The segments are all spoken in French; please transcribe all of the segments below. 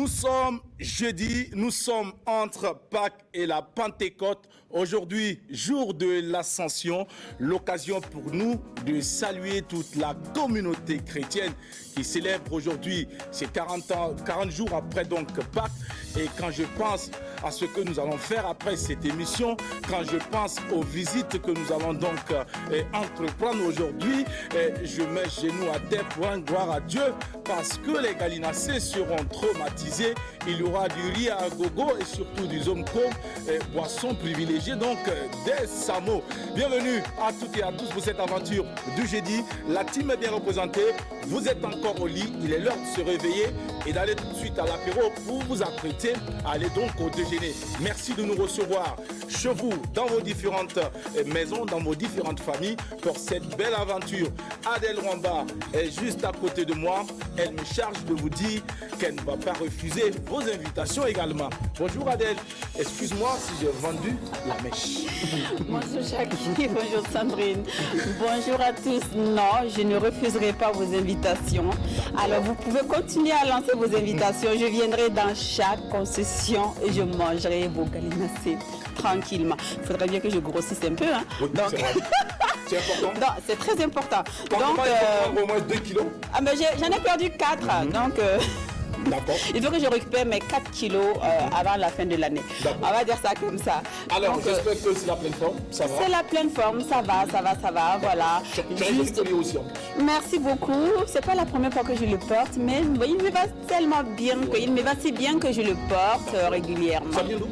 Nous sommes jeudi, nous sommes entre Pâques et la Pentecôte. Aujourd'hui, jour de l'Ascension, l'occasion pour nous de saluer toute la communauté chrétienne qui célèbre aujourd'hui ces 40 jours après donc Pâques. Et quand je pense à ce que nous allons faire après cette émission, quand je pense aux visites que nous allons donc entreprendre aujourd'hui, je mets genoux à terre pour rendre gloire à Dieu parce que les Gallinacés seront traumatisés. Il y aura du riz à gogo et surtout du zomko, boisson privilégiée donc des Samo. Bienvenue à toutes et à tous pour cette aventure du jeudi. La team est bien représentée. Vous êtes encore au lit. Il est l'heure de se réveiller et d'aller tout de suite à l'apéro pour vous apprêter à aller donc au déjeuner. Merci de nous recevoir chez vous, dans vos différentes maisons, dans vos différentes familles pour cette belle aventure. Adèle Rwamba est juste à côté de moi. Elle me charge de vous dire qu'elle ne va pas refuser vos invitations également. Bonjour Adèle, excuse-moi si j'ai vendu la mèche. Bonjour Jackie, bonjour Sandrine. Bonjour à tous. Non, je ne refuserai pas vos invitations. Alors vous pouvez continuer à lancer vos invitations. Je viendrai dans chaque concession et je mangerai vos gallinacés tranquillement. Il faudrait bien que je grossisse un peu. Hein. Oui, donc, c'est important. Non, c'est très important. Donc, il faut au moins 2 kilos. Ah, mais j'en ai perdu 4. Donc, d'accord. Il faut que je récupère mes 4 kilos avant la fin de l'année. On va dire ça comme ça. Alors, j'espère que c'est la pleine forme. Ça va. C'est la pleine forme. Ça va. Voilà. Juste aussi en plus. Merci beaucoup. C'est pas la première fois que je le porte, mais il me va tellement bien, il me va si bien que je le porte régulièrement. Ça vient d'où?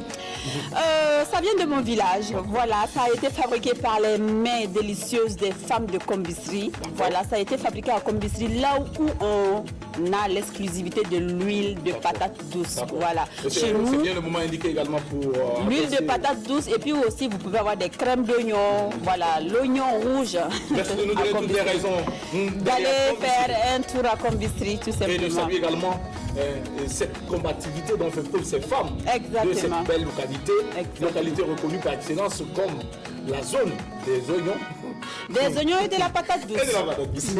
Ça vient de mon village. Voilà, ça a été fabriqué par les mains délicieuses des femmes de Combisserie. Voilà, ça a été fabriqué à Combisserie, là où on a l'exclusivité de l'huile de patate douce. Voilà. Chez nous, c'est bien le moment indiqué également pour l'huile de patate douce et puis aussi vous pouvez avoir des crèmes d'oignon. Voilà, l'oignon rouge. Merci de nous donner toutes les raisons d'aller faire un tour à Combisserie tout simplement. Et de saluer également cette combativité dont fait preuve ces femmes. Exactement. De cette belle localité reconnue par excellence comme la zone des oignons. Des oignons et de la patate douce. Et de la patate douce.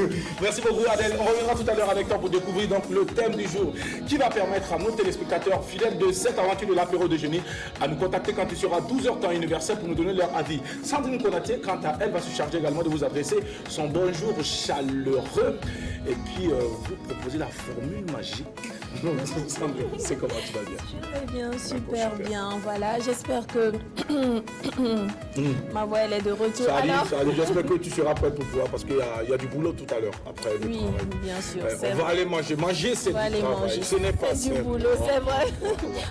Merci beaucoup Adèle. On reviendra tout à l'heure avec toi pour découvrir donc le thème du jour qui va permettre à nos téléspectateurs fidèles de cette aventure de l'apéro déjeuner à nous contacter quand il sera 12h temps universel pour nous donner leur avis. Sandrine Konaté, quant à elle, va se charger également de vous adresser son bonjour chaleureux et puis vous proposer la formule magique. Sandrine, c'est comment tu vas bien? Je vais bien, super bien. Voilà, j'espère que ma voix elle est de retour. Ça arrive, j'espère que tu seras prêt pour pouvoir parce qu'il y a du boulot tout à l'heure après le travail. Oui, bien sûr. On va aller manger. Manger, c'est du travail. Ce n'est pas du boulot, c'est vrai.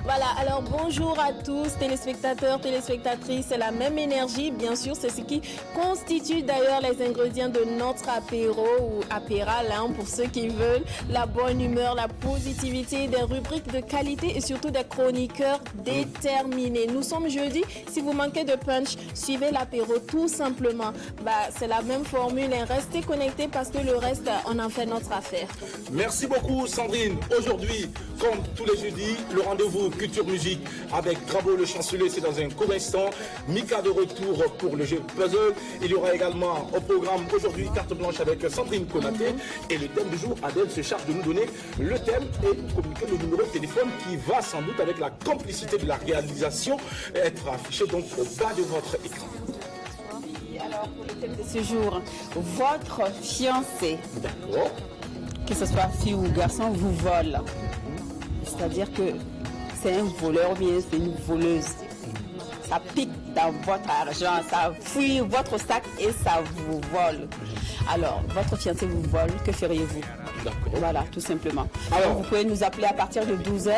Voilà, alors bonjour à tous, téléspectateurs, téléspectatrices. C'est la même énergie, bien sûr. C'est ce qui constitue d'ailleurs les ingrédients de notre apéro ou apéral, hein, pour ceux qui veulent. La bonne humeur, la positivité, des rubriques de qualité et surtout des chroniqueurs déterminés. Nous sommes jeudi. Si vous manquez de punch, suivez l'apéro tout simplement. C'est la même formule. Restez connectés parce que le reste, on en fait notre affaire. Merci beaucoup Sandrine. Aujourd'hui, comme tous les jeudis, le rendez-vous Culture Musique avec Grabo le chancelier, c'est dans un court instant. Mika de retour pour le jeu puzzle. Il y aura également au programme aujourd'hui carte blanche avec Sandrine Konaté. Et le thème du jour, Adèle se charge de nous donner le thème et communiquer le numéro de téléphone qui va sans doute avec la complicité de la réalisation être affiché donc au bas de votre écran. Alors pour le thème de ce jour, votre fiancé, d'accord, que ce soit fille ou garçon, vous vole. C'est-à-dire que c'est un voleur ou bien c'est une voleuse. Ça pique dans votre argent, ça fouille votre sac et ça vous vole. Alors, votre fiancé vous vole, que feriez-vous? Voilà, tout simplement. Alors, vous pouvez nous appeler à partir de 12h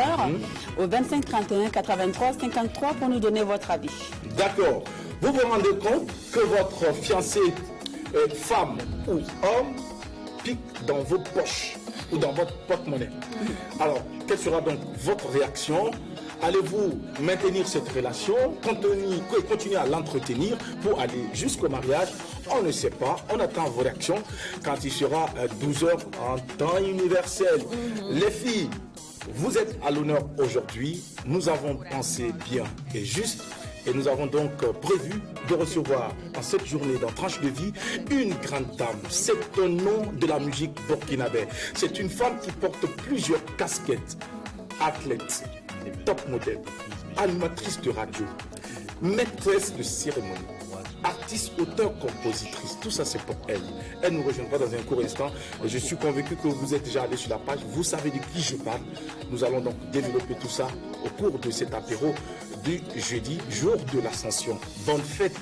au 25 31 83 53 pour nous donner votre avis. D'accord. Vous vous rendez compte que votre fiancé, femme ou homme, pique dans vos poches ou dans votre porte-monnaie. Alors, quelle sera donc votre réaction? Allez-vous maintenir cette relation, continuer à l'entretenir pour aller jusqu'au mariage? On ne sait pas, on attend vos réactions quand il sera 12h en temps universel. Les filles, vous êtes à l'honneur aujourd'hui. Nous avons pensé bien et juste. Et nous avons donc prévu de recevoir en cette journée dans Tranche de vie une grande dame. C'est un nom de la musique burkinabé. C'est une femme qui porte plusieurs casquettes. athlète, top modèle, animatrice de radio, maîtresse de cérémonie, artiste, auteur, compositrice. Tout ça, c'est pour elle. Elle nous rejoindra dans un court instant. Et je suis convaincu que vous êtes déjà allé sur la page. Vous savez de qui je parle. Nous allons donc développer tout ça au cours de cet apéro du jeudi, jour de l'Ascension. Bonne fête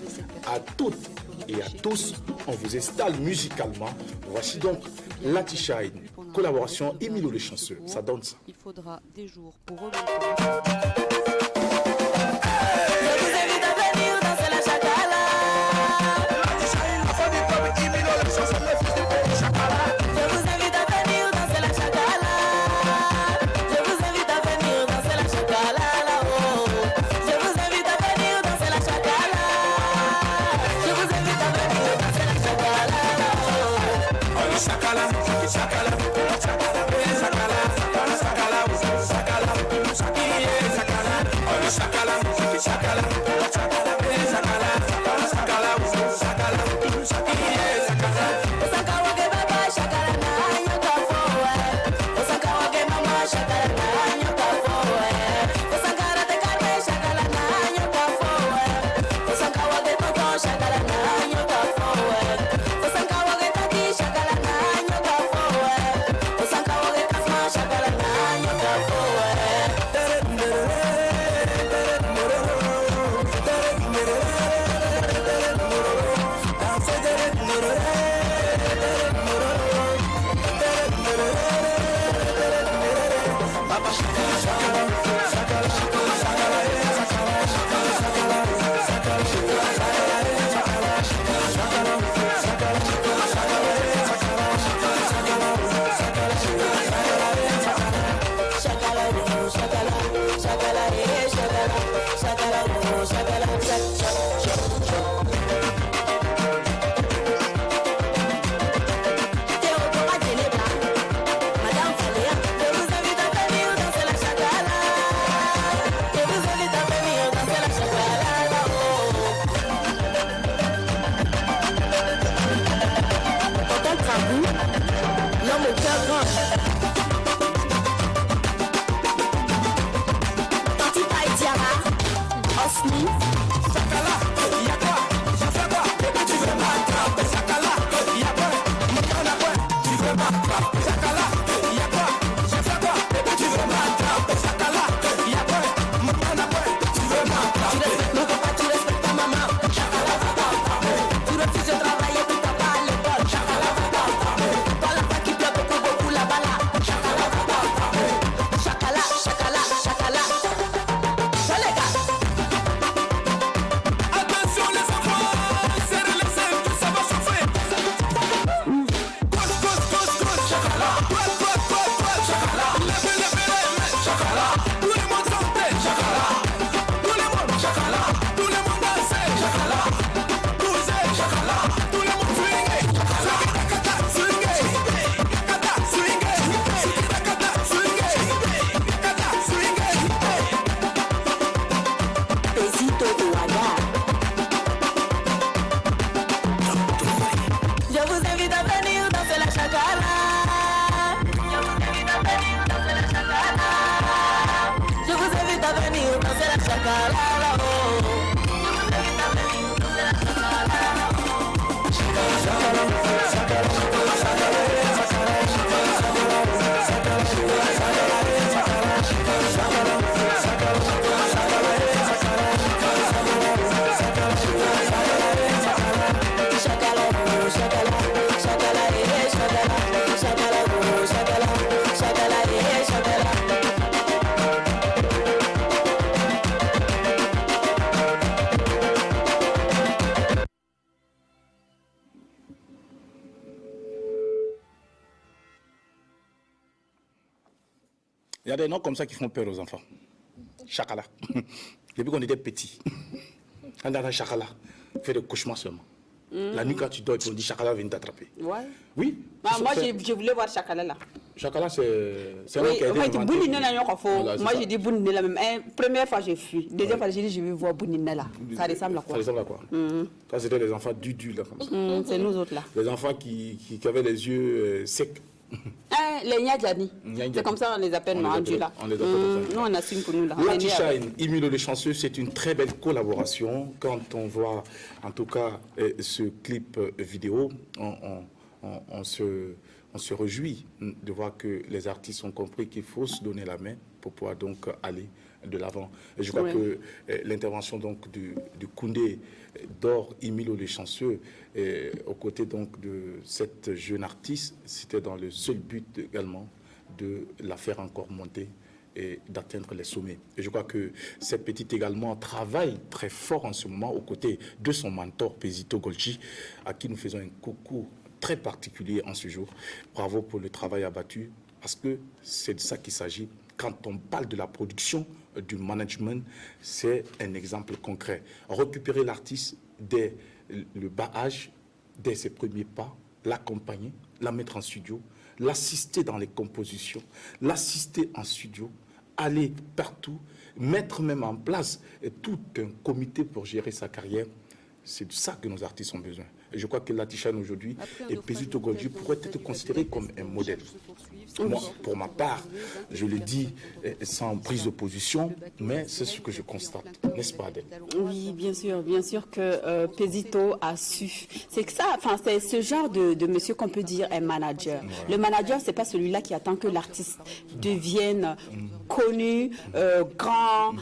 à toutes et à tous. On vous installe musicalement. Voici donc Lati Shine, collaboration Emilio Le Chanceux. Ça donne ça. Il faudra des jours pour remonter. Il y a des noms comme ça qui font peur aux enfants. Chakala. Depuis qu'on était petit. On a Chakala. Fait des cauchemars seulement. La nuit quand tu dors, on dit Chakala vient t'attraper. Ouais. Oui. Moi, je voulais voir Chakala là. Chakala, c'est un nom Oui, qui a été en fait, inventé. Bounina, Voilà, moi ça. j'ai dit Bounina là même. Première fois j'ai fui. Deuxième fois j'ai dit je vais voir Bounina là. Ça ressemble à quoi? Ça ressemble à quoi? Ça, c'était les enfants dudus là comme ça. C'est nous autres là. Les enfants qui avaient les yeux secs. Les Nyadjani. Nyadjani. C'est comme ça on les appelle, non, là. On les appelle comme ça. Nous, on assume pour nous, là. Latishine, Emilio Le Chanceux, c'est une très belle collaboration. Quand on voit, en tout cas, ce clip vidéo, on se réjouit de voir que les artistes ont compris qu'il faut se donner la main pour pouvoir donc aller de l'avant. Je crois que l'intervention donc du Koundé d'Or Emilio Le Chanceux aux côtés donc de cette jeune artiste, c'était dans le seul but également de la faire encore monter et d'atteindre les sommets. Et je crois que cette petite également travaille très fort en ce moment aux côtés de son mentor Pezito Golgi, à qui nous faisons un coucou très particulier en ce jour. Bravo pour le travail abattu, parce que c'est de ça qu'il s'agit. Quand on parle de la production, du management, c'est un exemple concret. Récupérer l'artiste dès le bas âge, dès ses premiers pas, l'accompagner, la mettre en studio, l'assister dans les compositions, l'assister en studio, aller partout, mettre même en place tout un comité pour gérer sa carrière. C'est de ça que nos artistes ont besoin. Et je crois que Latishine aujourd'hui et Pezito Golgi pourraient être considérés comme un modèle. Moi, pour ma part, je le dis sans prise de position, mais c'est ce que je constate, n'est-ce pas, Adèle? Oui, bien sûr que Pezito a su. C'est que ça, enfin, c'est ce genre de monsieur qu'on peut dire un manager. Ouais. Le manager, c'est pas celui-là qui attend que l'artiste devienne connu, grand,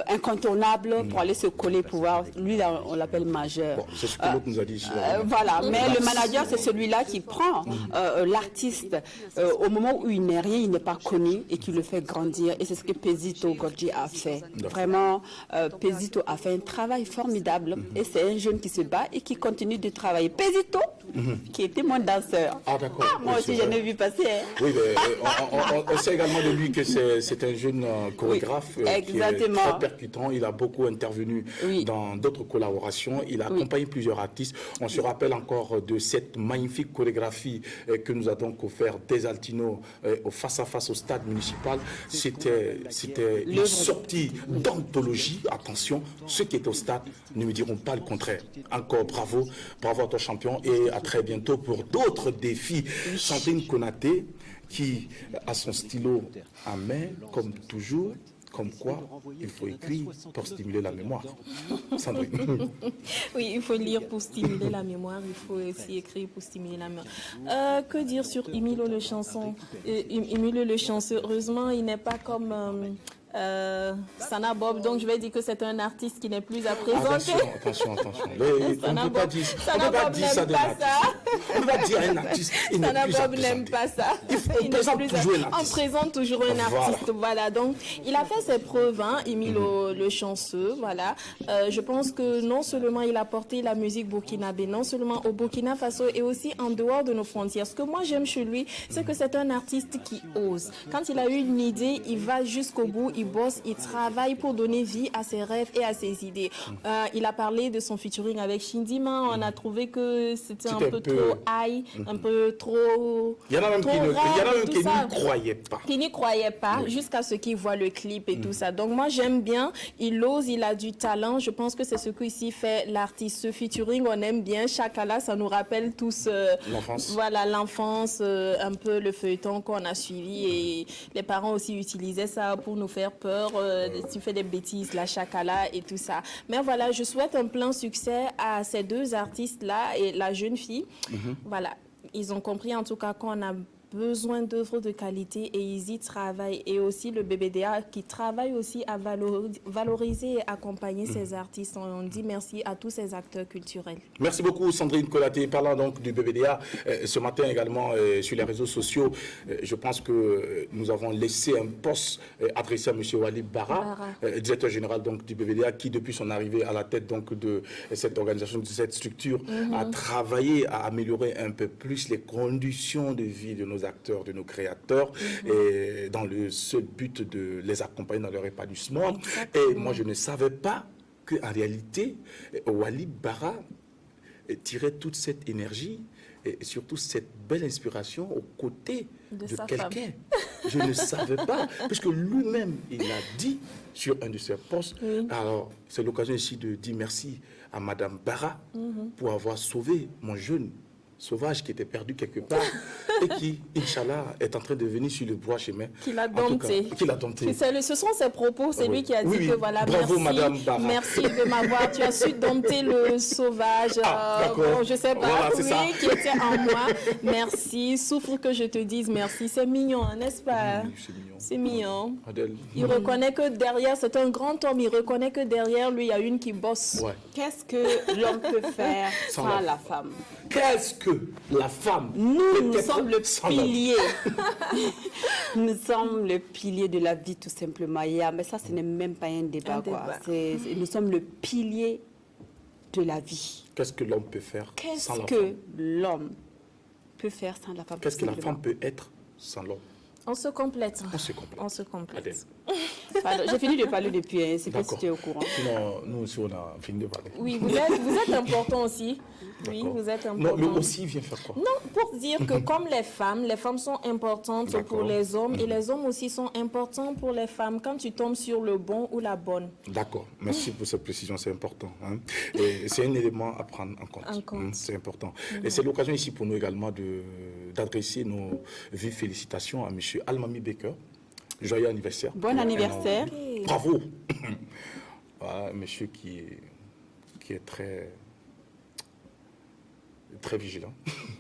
incontournable pour aller se coller, pouvoir. Lui, là, on l'appelle majeur. Bon, c'est ce que l'autre nous a dit ici. Voilà, mais le manager, c'est celui-là qui prend l'artiste au moment où il n'est rien, il n'est pas connu et qui le fait grandir. Et c'est ce que Pezito Golgi a fait. Vraiment, Pezito a fait un travail formidable et c'est un jeune qui se bat et qui continue de travailler. Pezito, qui était mon danseur. Ah, d'accord. Moi aussi, j'en ai vu passer. Hein. Oui, mais on sait également de lui que c'est un jeune chorégraphe qui est très percutant. Il a beaucoup intervenu dans d'autres collaborations. Il a accompagné plusieurs artistes. On se rappelle encore de cette magnifique chorégraphie que nous a donc offert Desaltino au face-à-face au stade municipal. C'était une sortie d'anthologie. Attention, ceux qui étaient au stade ne me diront pas le contraire. Encore bravo à toi champion et à très bientôt pour d'autres défis. Sandrine Konaté qui a son stylo à main comme toujours. Comme quoi, il faut écrire pour stimuler la mémoire. Sandrine. Oui, il faut lire pour stimuler la mémoire, il faut aussi écrire pour stimuler la mémoire. Que dire sur Emilio Le Chanceux? Emilio Le Chanceux, heureusement, il n'est pas comme Sana Bob, donc je vais dire que c'est un artiste qui n'est plus à présenter. Attention. On ne peut pas dire ça de l'artiste. On va dire un artiste, il n'est plus à présenter. Sana Bob n'aime pas ça. On présente toujours un artiste. Voilà, donc il a fait ses preuves, hein, Emilio Le Chanceux, voilà. Je pense que non seulement il a porté la musique burkinabé, non seulement au Burkina Faso et aussi en dehors de nos frontières. Ce que moi j'aime chez lui, c'est que c'est un artiste qui ose. Quand il a eu une idée, il va jusqu'au bout, il bosse, il travaille pour donner vie à ses rêves et à ses idées. Il a parlé de son featuring avec Shindima. On a trouvé que c'était un peu trop high, un peu trop. Il y en a même qui n'y croyaient pas. Qui n'y croyaient pas, jusqu'à ce qu'ils voient le clip et tout ça. Donc moi j'aime bien. Il ose, il a du talent. Je pense que c'est ce que ici fait l'artiste. Ce featuring, on aime bien. Chakala, ça nous rappelle tous l'enfance. Voilà, l'enfance, un peu le feuilleton qu'on a suivi. Et les parents aussi utilisaient ça pour nous faire peur, tu fais des bêtises, la chakala et tout ça. Mais voilà, je souhaite un plein succès à ces deux artistes-là et la jeune fille. Voilà, ils ont compris en tout cas qu'on a besoin d'œuvres de qualité et ils y travaillent. Et aussi le BBDA qui travaille aussi à valoriser et accompagner ces artistes. On dit merci à tous ces acteurs culturels. Merci beaucoup Sandrine Konaté. Parlant donc du BBDA, ce matin également sur les réseaux sociaux, je pense que nous avons laissé un post adressé à M. Walid Bara, directeur général donc, du BBDA, qui depuis son arrivée à la tête donc, de cette organisation, de cette structure, a travaillé à améliorer un peu plus les conditions de vie de nos acteurs, de nos créateurs, et dans le seul but de les accompagner dans leur épanouissement. Et moi, je ne savais pas qu'en réalité, Walid Bara tirait toute cette énergie et surtout cette belle inspiration aux côtés de quelqu'un. Je ne savais pas, puisque lui-même, il a dit sur un de ses posts. Alors, c'est l'occasion ici de dire merci à Madame Bara pour avoir sauvé mon jeune sauvage qui était perdu quelque part et qui, Inch'Allah, est en train de venir sur le droit chemin. Qu'il a En tout cas, dompté. Qu'il a dompté. Ce sont ses propos, c'est lui qui a dit Oui, que voilà, bravo, merci, Madame Barra. merci de m'avoir, tu as su dompter le sauvage, d'accord. bon, je sais pas, Voilà, c'est ça. qui était en moi. Merci, souffre que je te dise merci, c'est mignon, hein, n'est-ce pas? Oui, c'est mignon. C'est mignon. Adèle. Il reconnaît que derrière, c'est un grand homme, il reconnaît que derrière lui, il y a une qui bosse. Ouais. Qu'est-ce que l'homme peut faire Sans sans la la femme? Qu'est-ce que la femme Nous peut être sommes le sans l'homme? pilier. Nous sommes le pilier de la vie, tout simplement. Mais ça, ce n'est même pas un débat. Un quoi. débat. Nous sommes le pilier de la vie. Qu'est-ce que l'homme peut faire Qu'est-ce sans la que femme? l'homme peut faire sans la femme? Qu'est-ce tout que la simplement? femme peut être sans l'homme? On se complète. On se complète. On se complète. Adèle. Pardon, j'ai fini de parler depuis, hein, c'est que D'accord. tu es au courant. Sinon, nous aussi, on a fini de parler. Oui, vous êtes important aussi. Oui, D'accord. vous êtes Non, important. mais aussi, viens faire quoi? Non, pour dire que comme les femmes sont importantes D'accord. pour les hommes et les hommes aussi sont importants pour les femmes quand tu tombes sur le bon ou la bonne. D'accord, merci pour cette précision, c'est important. Hein. Et c'est un élément à prendre en compte. En compte. C'est important. Et c'est l'occasion ici pour nous également d'adresser nos vives félicitations à M. Almami Baker. Joyeux anniversaire. Bon anniversaire. Bravo. Voilà, monsieur qui est très vigilant,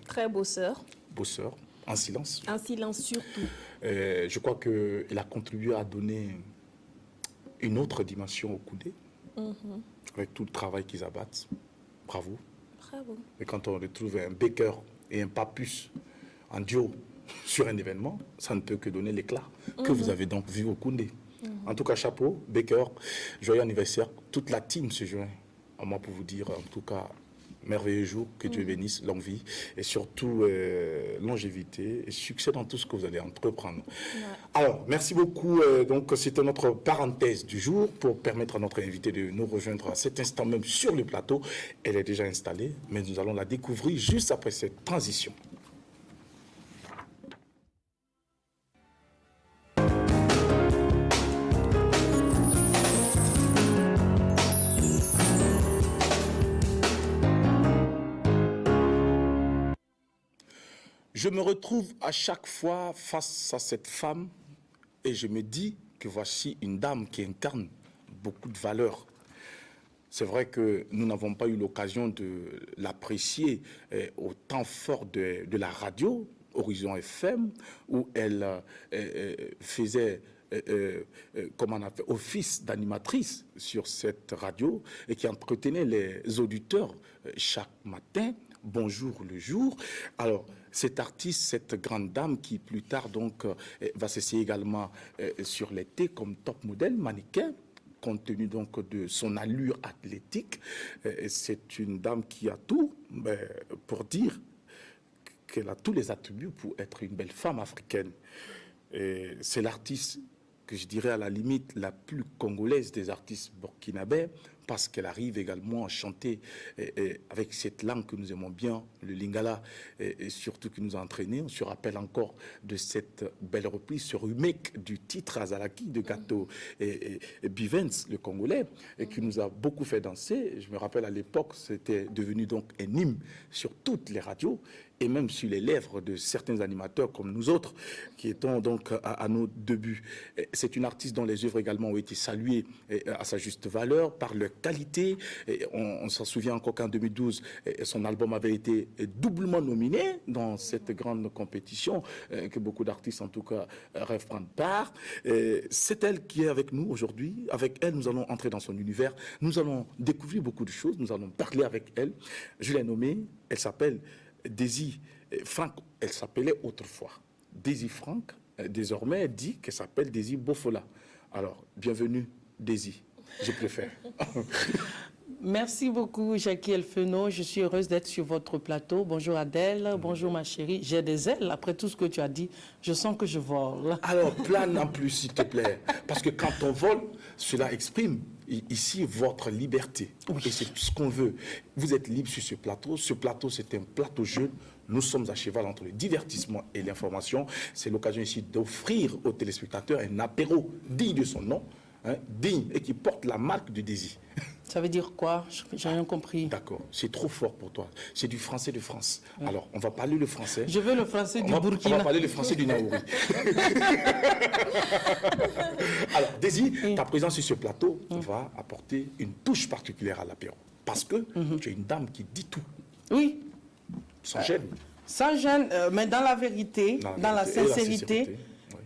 Très bosseur, bosseur, en silence. en silence surtout. Je crois qu'il a contribué à donner une autre dimension au Koundé, avec tout le travail qu'ils abattent. Bravo. Bravo. Et quand on retrouve un Baker et un Papus en duo sur un événement, ça ne peut que donner l'éclat que vous avez donc vu au Koundé. En tout cas, chapeau, Baker, joyeux anniversaire. Toute la team se joint à moi pour vous dire, en tout cas, merveilleux jour, que Dieu bénisse, longue vie et surtout longévité et succès dans tout ce que vous allez entreprendre. Ouais. Alors, merci beaucoup. Donc, c'était notre parenthèse du jour pour permettre à notre invité de nous rejoindre à cet instant même sur le plateau. Elle est déjà installée, mais nous allons la découvrir juste après cette transition. Je me retrouve à chaque fois face à cette femme et je me dis que voici une dame qui incarne beaucoup de valeurs. C'est vrai que nous n'avons pas eu l'occasion de l'apprécier au temps fort de la radio, Horizon FM, où elle faisait comme on appelle, office d'animatrice sur cette radio et qui entretenait les auditeurs chaque matin. Bonjour le jour. Alors, cet artiste, cette grande dame qui plus tard donc va s'essayer également sur l'été comme top modèle, mannequin, compte tenu donc de son allure athlétique. C'est une dame qui a tout pour dire qu'elle a tous les attributs pour être une belle femme africaine. C'est l'artiste que je dirais à la limite la plus congolaise des artistes burkinabés, parce qu'elle arrive également à chanter avec cette langue que nous aimons bien, le lingala, et surtout qui nous a entraînés. On se rappelle encore de cette belle reprise sur remake du titre Azalaki de Gato et Bivens, le Congolais, et qui nous a beaucoup fait danser. Je me rappelle à l'époque, c'était devenu donc un hymne sur toutes les radios et même sur les lèvres de certains animateurs comme nous autres, qui étions donc à nos débuts. C'est une artiste dont les œuvres également ont été saluées à sa juste valeur par leur qualité. On s'en souvient encore qu'en 2012, son album avait été doublement nominé dans cette grande compétition que beaucoup d'artistes, en tout cas, rêvent prendre part. C'est elle qui est avec nous aujourd'hui. Avec elle, nous allons entrer dans son univers. Nous allons découvrir beaucoup de choses. Nous allons parler avec elle. Je l'ai nommée. Elle s'appelle Daisy Franck. Elle s'appelait autrefois Daisy Franck. Désormais, elle dit qu'elle s'appelle Daisy Bofola. Alors, bienvenue, Daisy. Je préfère. Merci beaucoup, Jackie Elfeno. Je suis heureuse d'être sur votre plateau. Bonjour Adèle, bonjour ma chérie. J'ai des ailes, après tout ce que tu as dit. Je sens que je vole. Alors, plane en plus, s'il te plaît. Parce que quand on vole, cela exprime ici votre liberté. Oui. Et c'est tout ce qu'on veut. Vous êtes libre sur ce plateau. Ce plateau, c'est un plateau jeune. Nous sommes à cheval entre le divertissement et l'information. C'est l'occasion ici d'offrir aux téléspectateurs un apéro digne de son nom, hein, digne et qui porte la marque du Daisy. Ça veut dire quoi? J'ai rien compris. D'accord, c'est trop fort pour toi. C'est du français de France. Alors, on va parler le français. Je veux le français du On Burkina. va parler le français du Naouri. Alors, Daisy, ta présence sur ce plateau va apporter une touche particulière à l'apéro. Parce que tu es une dame qui dit tout, Oui, sans gêne. sans gêne, mais dans la vérité, dans la vérité et sincérité, oui.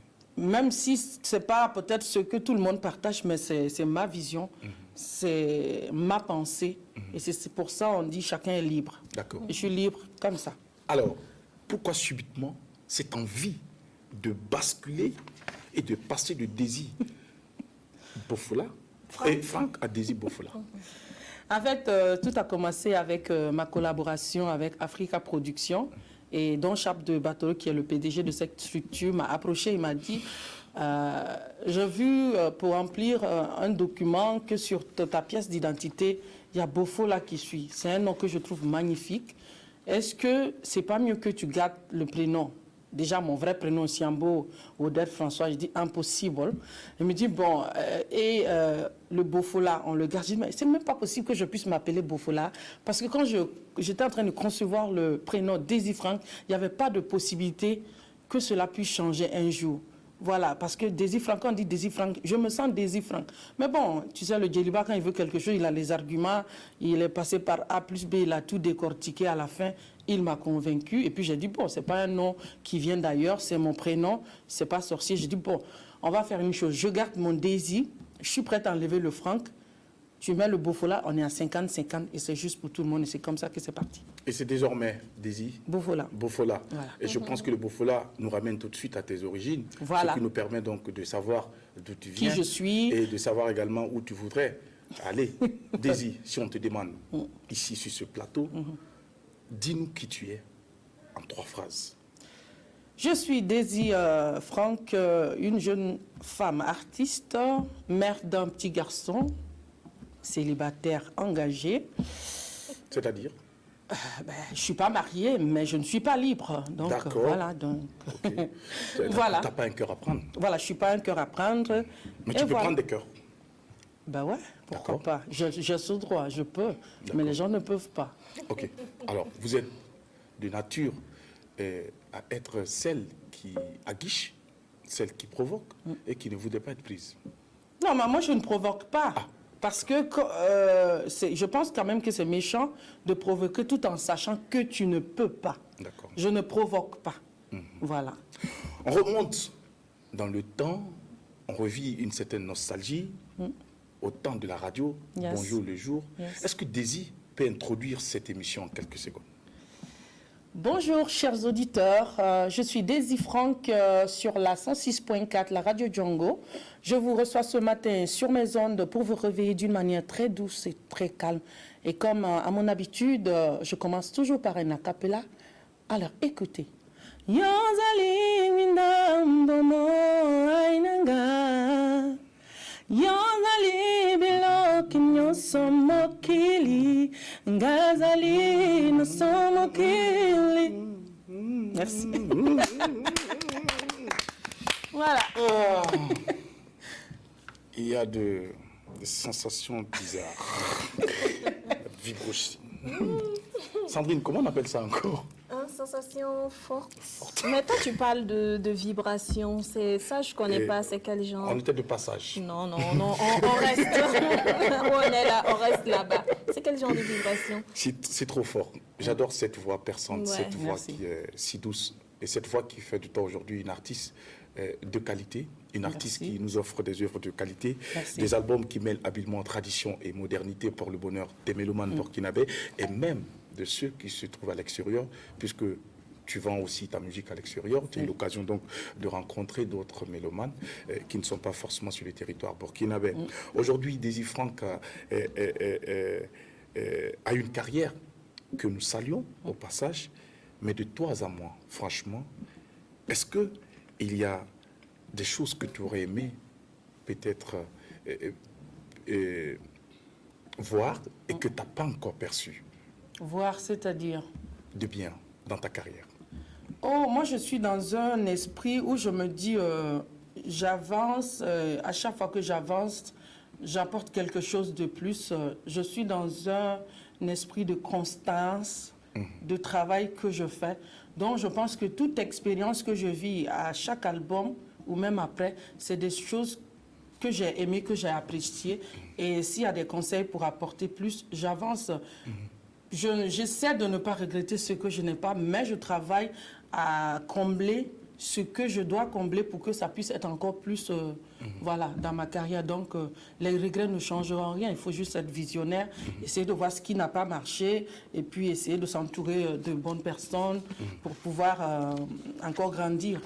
même si ce n'est pas peut-être ce que tout le monde partage, mais c'est ma vision, c'est ma pensée. Et c'est pour ça on dit chacun est libre. D'accord. Et je suis libre comme ça. Alors, pourquoi subitement cette envie de basculer et de passer de Daisy Bofola et Franck à Daisy Bofola? En fait, tout a commencé avec ma collaboration avec Africa Production. Et Don Chap de Bateau, qui est le PDG de cette structure, m'a approché et m'a dit j'ai vu pour remplir un document que sur ta pièce d'identité, il y a Bofola qui suit. C'est un nom que je trouve magnifique. Est-ce que c'est pas mieux que tu gardes le prénom? Déjà, mon vrai prénom, Siambo Odette François, je dis impossible. Il me dit, bon, le Bofola, on le garde. Je dis, mais c'est même pas possible que je puisse m'appeler Bofola. Parce que quand j'étais en train de concevoir le prénom Daisy Franck, il n'y avait pas de possibilité que cela puisse changer un jour. Voilà, parce que Daisy Franck, quand on dit Daisy Franck, je me sens Daisy Franck. Mais bon, tu sais, le Djeliba, quand il veut quelque chose, il a les arguments, il est passé par A plus B, il a tout décortiqué à la fin, il m'a convaincu. Et puis j'ai dit, bon, c'est pas un nom qui vient d'ailleurs, c'est mon prénom, c'est pas sorcier. J'ai dit, bon, on va faire une chose, je garde mon Daisy, je suis prête à enlever le Franck, tu mets le Bofola, on est à 50-50 et c'est juste pour tout le monde et c'est comme ça que c'est parti. Et c'est désormais, Daisy Bofola. Bofola. Voilà. Et je pense que le Bofola nous ramène tout de suite à tes origines. Voilà. Ce qui nous permet donc de savoir d'où tu Qui viens. je suis. Et de savoir également où tu voudrais aller. Daisy, si on te demande, ici sur ce plateau, dis-nous qui tu es en 3 phrases. Je suis Daisy Franck, une jeune femme artiste, mère d'un petit garçon, célibataire engagé. C'est-à-dire? Je ne suis pas mariée, mais je ne suis pas libre. Donc, D'accord. voilà. Donc, Okay. voilà. Tu n'as pas un cœur à prendre. Voilà, je ne suis pas un cœur à prendre. Mais Et tu peux voilà. prendre des cœurs. Ben ouais, pourquoi D'accord. pas. J'ai ce droit, je peux. Mais les gens ne peuvent pas. Ok. Alors, vous êtes de nature à être celle qui aguiche, celle qui provoque et qui ne voudrait pas être prise. Non, mais moi, je ne provoque pas. Ah. Parce que je pense quand même que c'est méchant de provoquer tout en sachant que tu ne peux pas. D'accord. Je ne provoque pas. Voilà. On remonte dans le temps, on revit une certaine nostalgie au temps de la radio, Yes. Bonjour le jour. Yes. Est-ce que Daisy peut introduire cette émission en quelques secondes? Bonjour chers auditeurs, je suis Daisy Franck sur la 106.4, la radio Django. Je vous reçois ce matin sur mes ondes pour vous réveiller d'une manière très douce et très calme. Et comme à mon habitude, je commence toujours par un a cappella. Alors écoutez. Yozali mindambomo ainanga. Yozali biloki nyoso mokili. Ngazali noso mokili. Merci. Voilà. Il y a des sensations bizarres. Vibrochine. Sandrine, comment on appelle ça encore? Sensation forte. Mais toi, tu parles de vibration. C'est ça, je connais pas. C'est quel genre? On était de passage. Non, on reste. On est là, on reste là-bas. C'est quel genre de vibration? C'est trop fort. J'adore cette voix perçante, Ouais. cette voix Merci. qui est si douce. Et cette voix qui fait de toi aujourd'hui une artiste de qualité, une artiste Merci. qui nous offre des œuvres de qualité, Merci. des albums qui mêlent habilement tradition et modernité pour le bonheur des mélomanes burkinabés et même de ceux qui se trouvent à l'extérieur, puisque tu vends aussi ta musique à l'extérieur. Tu as eu l'occasion donc de rencontrer d'autres mélomanes qui ne sont pas forcément sur le territoire burkinabé. Aujourd'hui, Daisy Franck a une carrière que nous saluons au passage, mais de toi à moi, franchement, est-ce qu'il y a des choses que tu aurais aimé peut-être voir et que tu n'as pas encore perçues Voir, c'est-à-dire? de bien dans ta carrière? Oh, moi, je suis dans un esprit où je me dis, j'avance, à chaque fois que j'avance, j'apporte quelque chose de plus. Je suis dans un esprit de constance, de travail que je fais. Donc, je pense que toute expérience que je vis à chaque album, ou même après, c'est des choses que j'ai aimées, que j'ai appréciées. Et s'il y a des conseils pour apporter plus, j'avance. J'essaie de ne pas regretter ce que je n'ai pas, mais je travaille à combler ce que je dois combler pour que ça puisse être encore plus voilà, dans ma carrière. Donc, les regrets ne changeront rien. Il faut juste être visionnaire, essayer de voir ce qui n'a pas marché et puis essayer de s'entourer de bonnes personnes pour pouvoir encore grandir.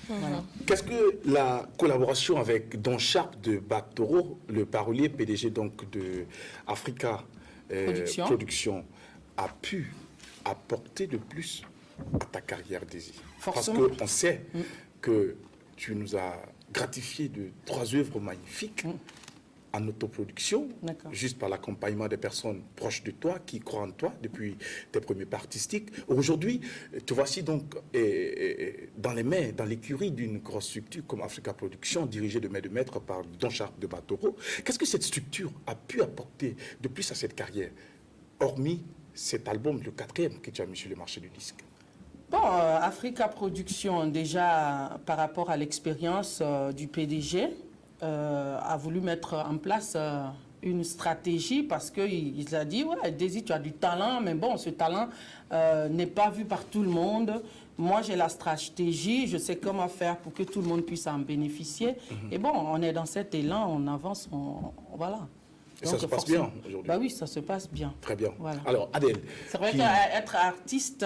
Voilà. Qu'est-ce que la collaboration avec Don Sharp de Batoro, le parolier PDG donc de Africa Production, a pu apporter de plus à ta carrière, Daisy? Parce qu'on sait que tu nous as gratifié de 3 œuvres magnifiques en autoproduction, juste par l'accompagnement des personnes proches de toi, qui croient en toi depuis tes premiers pas artistiques. Aujourd'hui, te voici donc dans les mains, dans l'écurie d'une grosse structure comme Africa Production, dirigée de main de maître par Don Sharp de Batoro. Qu'est-ce que cette structure a pu apporter de plus à cette carrière, hormis cet album, le 4e, que tu as mis sur le marché du disque? Bon, Africa Production, déjà par rapport à l'expérience du PDG, a voulu mettre en place une stratégie parce qu'il a dit, ouais, Daisy, tu as du talent, mais bon, ce talent n'est pas vu par tout le monde. Moi, j'ai la stratégie, je sais comment faire pour que tout le monde puisse en bénéficier. Et bon, on est dans cet élan, on avance, voilà. Et donc, ça se passe bien aujourd'hui? Bah oui, ça se passe bien. Très bien. Voilà. Alors, Adèle. C'est vrai qu'être artiste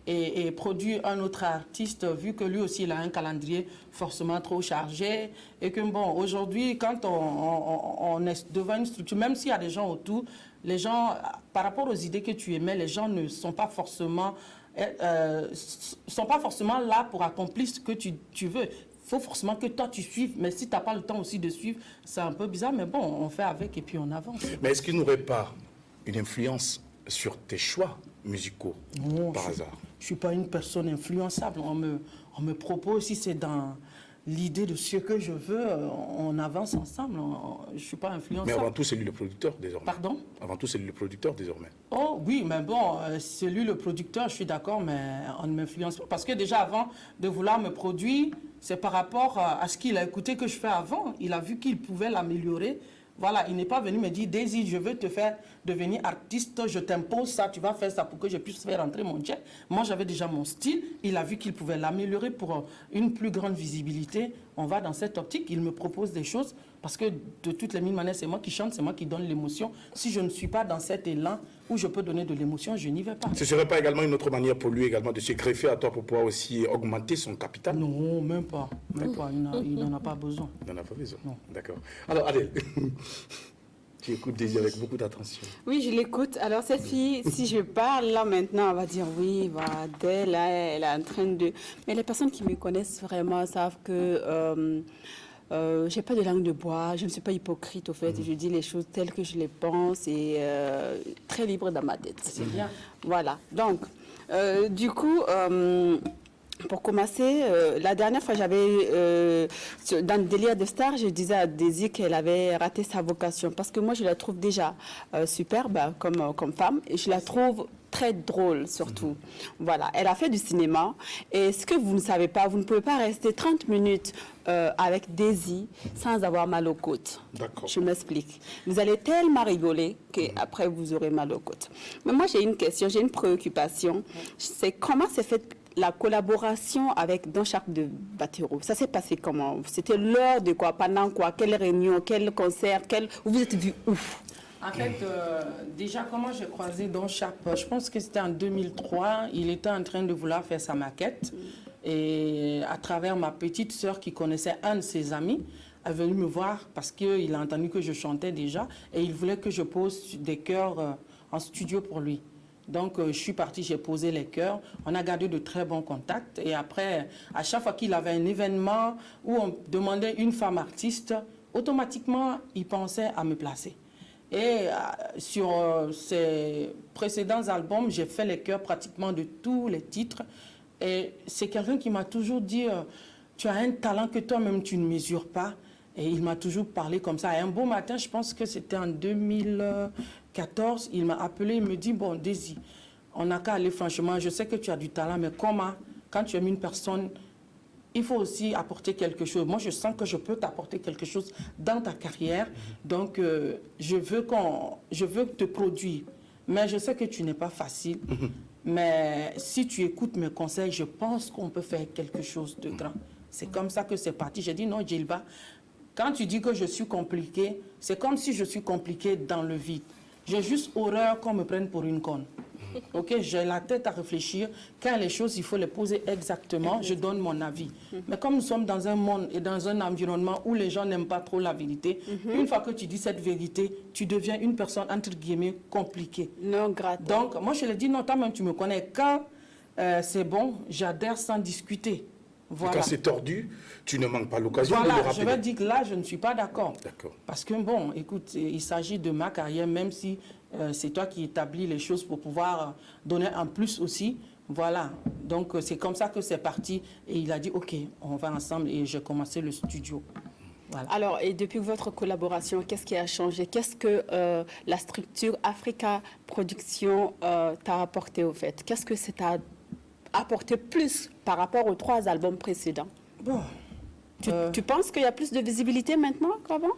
et produire un autre artiste, vu que lui aussi il a un calendrier forcément trop chargé, et que bon, aujourd'hui, quand on est devant une structure, même s'il y a des gens autour, les gens, par rapport aux idées que tu émets, les gens ne sont pas forcément, là pour accomplir ce que tu veux. Il faut forcément que toi tu suives, mais si tu n'as pas le temps aussi de suivre, c'est un peu bizarre, mais bon, on fait avec et puis on avance. Mais est-ce qu'il n'aurait pas une influence sur tes choix musicaux, non, par hasard? Je ne suis pas une personne influençable. On me propose, si c'est dans l'idée de ce que je veux, on avance ensemble. Je ne suis pas influençable. Mais avant tout, c'est lui le producteur désormais. Pardon? Avant tout, c'est lui le producteur désormais. Oh oui, mais bon, c'est lui le producteur, je suis d'accord, mais on ne m'influence pas. Parce que déjà avant de vouloir me produire, c'est par rapport à ce qu'il a écouté que je fais avant. Il a vu qu'il pouvait l'améliorer. Voilà, il n'est pas venu me dire, Daisy, je veux te faire devenir artiste, je t'impose ça, tu vas faire ça pour que je puisse faire rentrer mon jet. Moi, j'avais déjà mon style. Il a vu qu'il pouvait l'améliorer pour une plus grande visibilité. On va dans cette optique. Il me propose des choses parce que de toutes les mille manières, c'est moi qui chante, c'est moi qui donne l'émotion. Si je ne suis pas dans cet élan où je peux donner de l'émotion, je n'y vais pas. Ce ne serait pas également une autre manière pour lui également de se greffer à toi pour pouvoir aussi augmenter son capital? Non, même pas. Même pas. Il n'en a pas besoin. Il n'en a pas besoin. Non. D'accord. Alors, Adèle, tu écoutes Daisy avec beaucoup d'attention. Oui, je l'écoute. Alors, cette fille, si je parle là maintenant, elle va dire oui, bah, Adèle, là, elle est en train de... Mais les personnes qui me connaissent vraiment savent que j'ai pas de langue de bois, je ne suis pas hypocrite au fait, je dis les choses telles que je les pense et très libre dans ma tête. C'est bien. Voilà. Donc, du coup... pour commencer, la dernière fois, j'avais, dans le délire de star, je disais à Daisy qu'elle avait raté sa vocation. Parce que moi, je la trouve déjà superbe comme femme. Et je la trouve très drôle, surtout. Voilà. Elle a fait du cinéma. Et ce que vous ne savez pas, vous ne pouvez pas rester 30 minutes avec Daisy sans avoir mal aux côtes. D'accord. Je m'explique. Vous allez tellement rigoler qu'après, vous aurez mal aux côtes. Mais moi, j'ai une question, j'ai une préoccupation. C'est comment s'est fait la collaboration avec Don Sharp de Batoro? Ça s'est passé comment? C'était l'heure de quoi? Pendant quoi? Quelle réunion? Quel concert? Vous vous êtes vu où? En fait, déjà, comment j'ai croisé Don Sharp? Je pense que c'était en 2003. Il était en train de vouloir faire sa maquette. Et à travers ma petite sœur qui connaissait un de ses amis, est venu me voir parce qu'il a entendu que je chantais déjà. Et il voulait que je pose des chœurs en studio pour lui. Donc, je suis partie, j'ai posé les chœurs. On a gardé de très bons contacts. Et après, à chaque fois qu'il avait un événement où on demandait une femme artiste, automatiquement, il pensait à me placer. Et sur ses précédents albums, j'ai fait les chœurs pratiquement de tous les titres. Et c'est quelqu'un qui m'a toujours dit, tu as un talent que toi-même tu ne mesures pas. Et il m'a toujours parlé comme ça. Et un beau matin, je pense que c'était en 2014, il m'a appelé, il me dit, bon, Daisy, on n'a qu'à aller franchement, je sais que tu as du talent, mais comment, quand tu aimes une personne, il faut aussi apporter quelque chose. Moi, je sens que je peux t'apporter quelque chose dans ta carrière. Donc, je veux te produire. Mais je sais que tu n'es pas facile. Mais si tu écoutes mes conseils, je pense qu'on peut faire quelque chose de grand. C'est comme ça que c'est parti. J'ai dit, non, Djilba, quand tu dis que je suis compliqué, c'est comme si je suis compliqué dans le vide. J'ai juste horreur qu'on me prenne pour une conne. Ok, j'ai la tête à réfléchir. Quand les choses, il faut les poser exactement. Je donne mon avis. Mais comme nous sommes dans un monde et dans un environnement où les gens n'aiment pas trop la vérité, une fois que tu dis cette vérité, tu deviens une personne, entre guillemets, compliquée. Non, grave. Donc, moi, je lui ai dit, non, toi-même, tu me connais. Quand c'est bon, j'adhère sans discuter. Voilà. Quand c'est tordu, tu ne manques pas l'occasion de le Voilà, rappeler. je vais dire que là, je ne suis pas d'accord. D'accord. Parce que, bon, écoute, il s'agit de ma carrière, même si c'est toi qui établis les choses pour pouvoir donner un plus aussi. Voilà. Donc, c'est comme ça que c'est parti. Et il a dit, OK, on va ensemble. Et j'ai commencé le studio. Voilà. Alors, et depuis votre collaboration, qu'est-ce qui a changé? Qu'est-ce que la structure Africa Production t'a apporté au fait? Qu'est-ce que ça t'a apporté plus par rapport aux 3 albums précédents? Bon. Tu penses qu'il y a plus de visibilité maintenant qu'avant?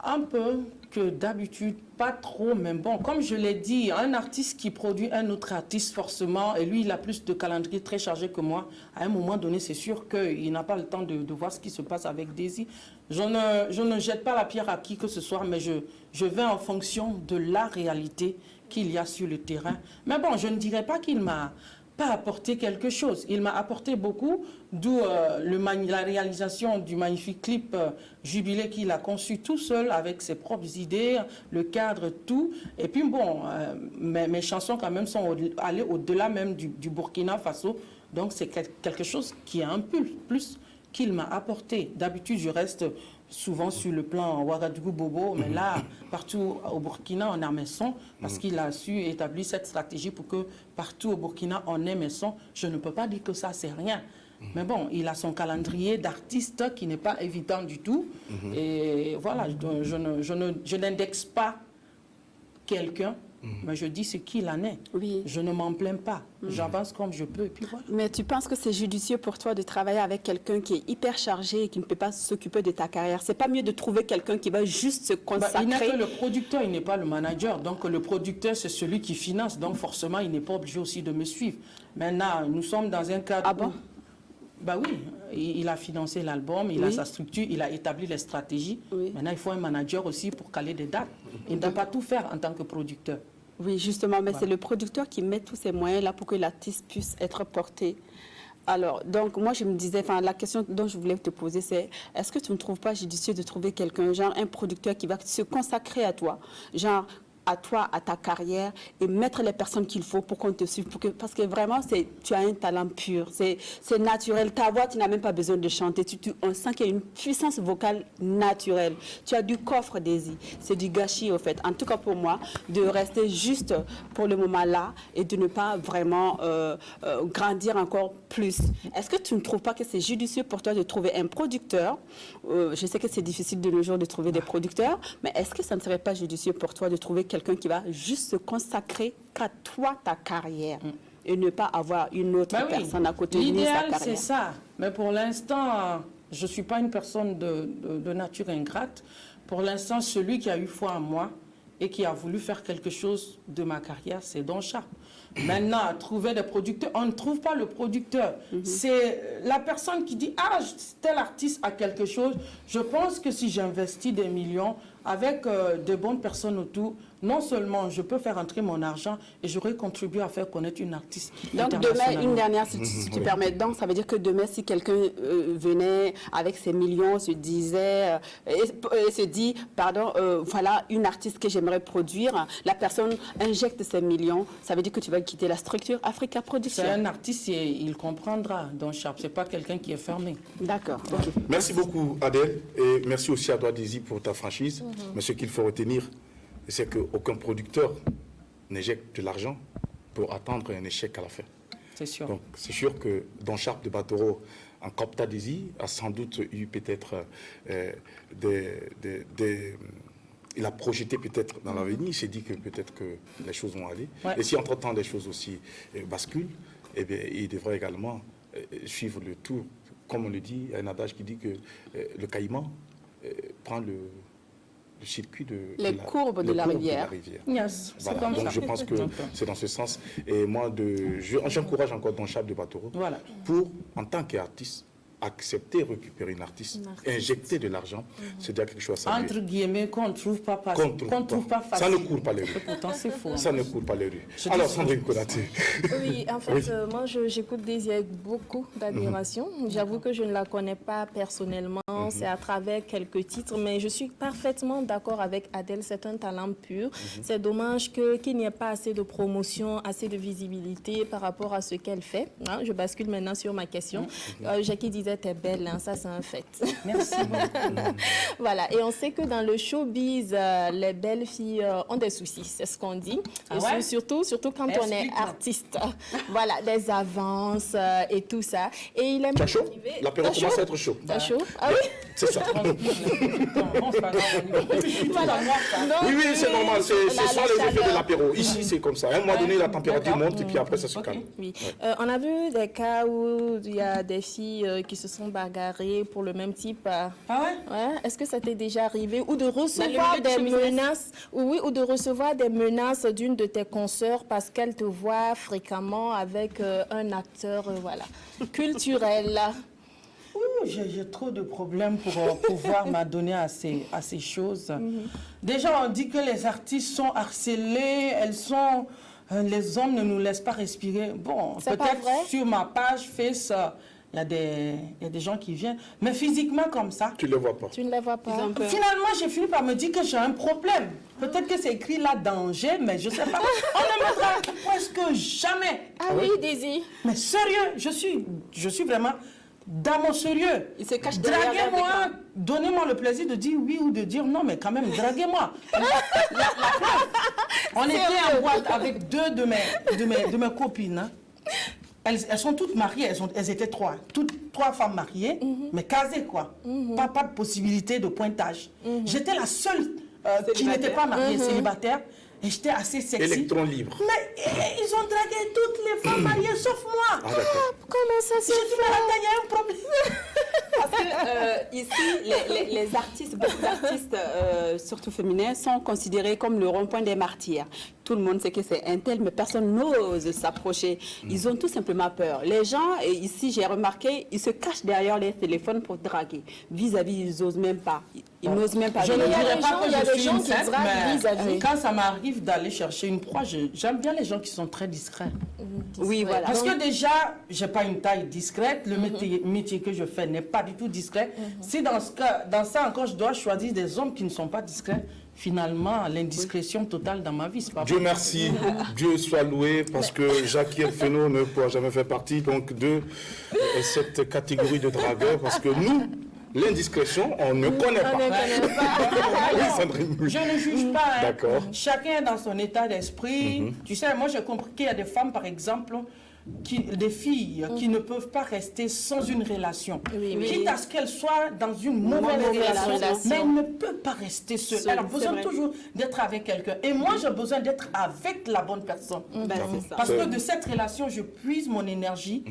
Un peu que d'habitude, pas trop, mais bon, comme je l'ai dit, un artiste qui produit un autre artiste, forcément, et lui, il a plus de calendrier très chargé que moi, à un moment donné, c'est sûr qu'il n'a pas le temps de voir ce qui se passe avec Daisy. Je ne jette pas la pierre à qui que ce soit, mais je vais en fonction de la réalité qu'il y a sur le terrain. Mais bon, je ne dirais pas qu'il m'a pas apporté quelque chose. Il m'a apporté beaucoup, d'où la réalisation du magnifique clip Jubilé qu'il a conçu tout seul avec ses propres idées, le cadre, tout. Et puis bon, mes chansons quand même sont allées au-delà même du Burkina Faso. Donc c'est quelque chose qui a un plus qu'il m'a apporté. D'habitude, je reste souvent sur le plan Ouagadougou Bobo, mais là, partout au Burkina, on a mes sons, parce qu'il a su établir cette stratégie pour que partout au Burkina, on ait mes sons. Je ne peux pas dire que ça, c'est rien. Mais bon, il a son calendrier d'artistes qui n'est pas évident du tout. Et voilà, je n'indexe pas quelqu'un, mais je dis ce qu'il en est. Oui. Je ne m'en plains pas. J'avance comme je peux, et puis voilà. Mais tu penses que c'est judicieux pour toi de travailler avec quelqu'un qui est hyper chargé et qui ne peut pas s'occuper de ta carrière? C'est pas mieux de trouver quelqu'un qui va juste se consacrer? Il n'est que le producteur, il n'est pas le manager. Donc le producteur, c'est celui qui finance. Donc forcément, il n'est pas obligé aussi de me suivre. Maintenant, nous sommes dans un cadre... Ah bon? Bah oui, il a financé l'album, il a sa structure, il a établi les stratégies. Oui. Maintenant, il faut un manager aussi pour caler des dates. Il ne peut pas tout faire en tant que producteur. Oui, justement, mais c'est le producteur qui met tous ces moyens-là pour que l'artiste puisse être porté. Alors, donc, moi, je me disais, enfin, la question dont je voulais te poser, c'est, est-ce que tu ne trouves pas judicieux de trouver quelqu'un, genre un producteur qui va se consacrer à toi, genre à toi, à ta carrière, et mettre les personnes qu'il faut pour qu'on te suive, parce que vraiment, tu as un talent pur, c'est naturel. Ta voix, tu n'as même pas besoin de chanter. On sent qu'il y a une puissance vocale naturelle. Tu as du coffre, Daisy. C'est du gâchis, au fait. En tout cas, pour moi, de rester juste pour le moment là et de ne pas vraiment grandir encore plus. Est-ce que tu ne trouves pas que c'est judicieux pour toi de trouver un producteur? Je sais que c'est difficile de nos jours de trouver des producteurs, mais est-ce que ça ne serait pas judicieux pour toi de trouver quelqu'un qui va juste se consacrer qu'à toi, ta carrière, et ne pas avoir une autre personne à côté de sa carrière? L'idéal, c'est ça. Mais pour l'instant, je ne suis pas une personne de nature ingrate. Pour l'instant, celui qui a eu foi en moi et qui a voulu faire quelque chose de ma carrière, c'est Don Sharp. Maintenant, trouver des producteurs, on ne trouve pas le producteur. C'est la personne qui dit « Ah, tel artiste a quelque chose ». Je pense que si j'investis des millions avec de bonnes personnes autour, non seulement je peux faire entrer mon argent et j'aurais contribué à faire connaître une artiste. Donc demain, une dernière, si tu permets, donc ça veut dire que demain, si quelqu'un venait avec ses millions, se disait, et se dit, pardon, voilà une artiste que j'aimerais produire, la personne injecte ses millions, ça veut dire que tu vas quitter la structure Africa Production. C'est un artiste et il comprendra, Don Sharp. C'est pas quelqu'un qui est fermé. D'accord. Okay. Merci beaucoup, Adèle, et merci aussi à toi, Daisy, pour ta franchise. Mais ce qu'il faut retenir, c'est qu'aucun producteur n'éjecte de l'argent pour attendre un échec à la fin. C'est sûr. Donc, c'est sûr que Don Sharp de Batoro en Copta Désir a sans doute eu peut-être il a projeté peut-être dans l'avenir, il s'est dit que peut-être que les choses vont aller. Ouais. Et si entre-temps les choses aussi basculent, eh bien, il devrait également suivre le tour. Comme on le dit, il y a un adage qui dit que le caïman prend le circuit de Les courbes de la rivière. Yes, c'est Voilà, comme donc ça. je pense que c'est dans ce sens. Et moi, j'encourage encore Don Chab de Batoro Voilà. pour, en tant qu'artiste, accepter récupérer une artiste, injecter de l'argent, c'est déjà quelque chose à saluer. Entre guillemets, qu'on ne trouve pas facile. Ça ne court pas les rues. Pourtant, c'est faux. Ça ne court pas les rues. Je Alors, dis- Sandrine Konaté. Oui, en fait, Oui. moi, j'écoute Daisy avec beaucoup d'admiration. J'avoue que je ne la connais pas personnellement. C'est à travers quelques titres, mais je suis parfaitement d'accord avec Adèle. C'est un talent pur. C'est dommage qu'il n'y ait pas assez de promotion, assez de visibilité par rapport à ce qu'elle fait. Hein, je bascule maintenant sur ma question. Jackie disait, t'es belle, hein, ça c'est un fait. Merci beaucoup. Voilà, et on sait que dans le showbiz, les belles filles ont des soucis, c'est ce qu'on dit. Ah Et ouais? surtout quand on est Explique-moi. artiste. Voilà, des avances et tout ça. Et il aime Tu as chaud? arriver- L'apéro T'as commence chaud? à être chaud. T'as chaud? Ah oui? C'est ça. Non, c'est pas grave, on y va. Voilà. Donc, Oui, oui, c'est normal. C'est la ça les effets chaleur. de l'apéro. Ici, c'est comme ça. À un moment donné, la température D'accord. monte et puis après, ça se Ok. calme. Oui. On a vu des cas où il y a des filles qui se sont bagarrées pour le même type. Ah ouais? Ouais. Est-ce que ça t'est déjà arrivé ou de recevoir milieu des du showbiz. menaces, oui, ou de recevoir des menaces d'une de tes consoeurs parce qu'elle te voit fréquemment avec un acteur, voilà, culturel. Ouh, j'ai trop de problèmes pour pouvoir m'adonner à ces choses. Déjà, on dit que les artistes sont harcelés, les hommes ne nous laissent pas respirer. Bon, C'est pas peut-être vrai? sur ma page Face, il y a des gens qui viennent. Mais physiquement comme ça, Tu ne le vois pas. Tu ne les vois pas? finalement, j'ai fini par me dire que j'ai un problème. Peut-être que c'est écrit là, danger, mais je ne sais pas. On ne me drague presque jamais. Ah oui, Daisy. Mais sérieux, je suis vraiment dans mon sérieux. Il se cache derrière Draguez-moi, l'écran. donnez-moi le plaisir de dire oui ou de dire non, mais quand même, draguez-moi. La preuve, on était en boîte avec deux de mes copines. Hein. Elles sont toutes mariées, elles étaient trois. Toutes trois femmes mariées, mais casées quoi. Pas de possibilité de pointage. J'étais la seule qui n'était pas mariée, célibataire. Et j'étais assez sexy. Électron libre. Mais ils ont dragué toutes les femmes mariées sauf moi. Ah, d'accord. Comment ça se J'ai dit, mais attends, il y a un problème. Parce que ici, les artistes, beaucoup d'artistes, surtout féminins, sont considérés comme le rond-point des martyrs. Tout le monde sait que c'est un tel, mais personne n'ose s'approcher. Ils ont tout simplement peur. Les gens, et ici j'ai remarqué, ils se cachent derrière les téléphones pour draguer. Vis-à-vis, ils n'osent même pas. Ils n'osent même pas. Je ne Il y a dirais des pas gens- que il y a je des suis gens une qui sainte, draguent mais vis-à-vis. quand ça m'arrive d'aller chercher une proie, j'aime bien les gens qui sont très discrets. Oui, voilà. Parce que déjà, j'ai pas une taille discrète, le métier que je fais n'est pas du tout discret. Si dans ça encore, je dois choisir des hommes qui ne sont pas discrets, finalement, l'indiscrétion totale dans ma vie, c'est pas Dieu bon. merci, Dieu soit loué, parce que Jackie Elfeno ne pourra jamais faire partie donc, de cette catégorie de dragueurs, parce que nous, l'indiscrétion, on ne connaît On ne pas. connaît pas. Oui, Sandrine, oui. Je ne juge pas. Hein. D'accord. Chacun est dans son état d'esprit. Tu sais, moi j'ai compris qu'il y a des femmes, par exemple, des filles qui ne peuvent pas rester sans une relation. Oui, oui. Quitte à ce qu'elles soient dans une mauvaise relation, mais elles ne peuvent pas rester seules. Seule, Elles ont c'est besoin vrai. toujours d'être avec quelqu'un. Et moi, j'ai besoin d'être avec la bonne personne. Ben, c'est ça. Parce que de cette relation, je puise mon énergie.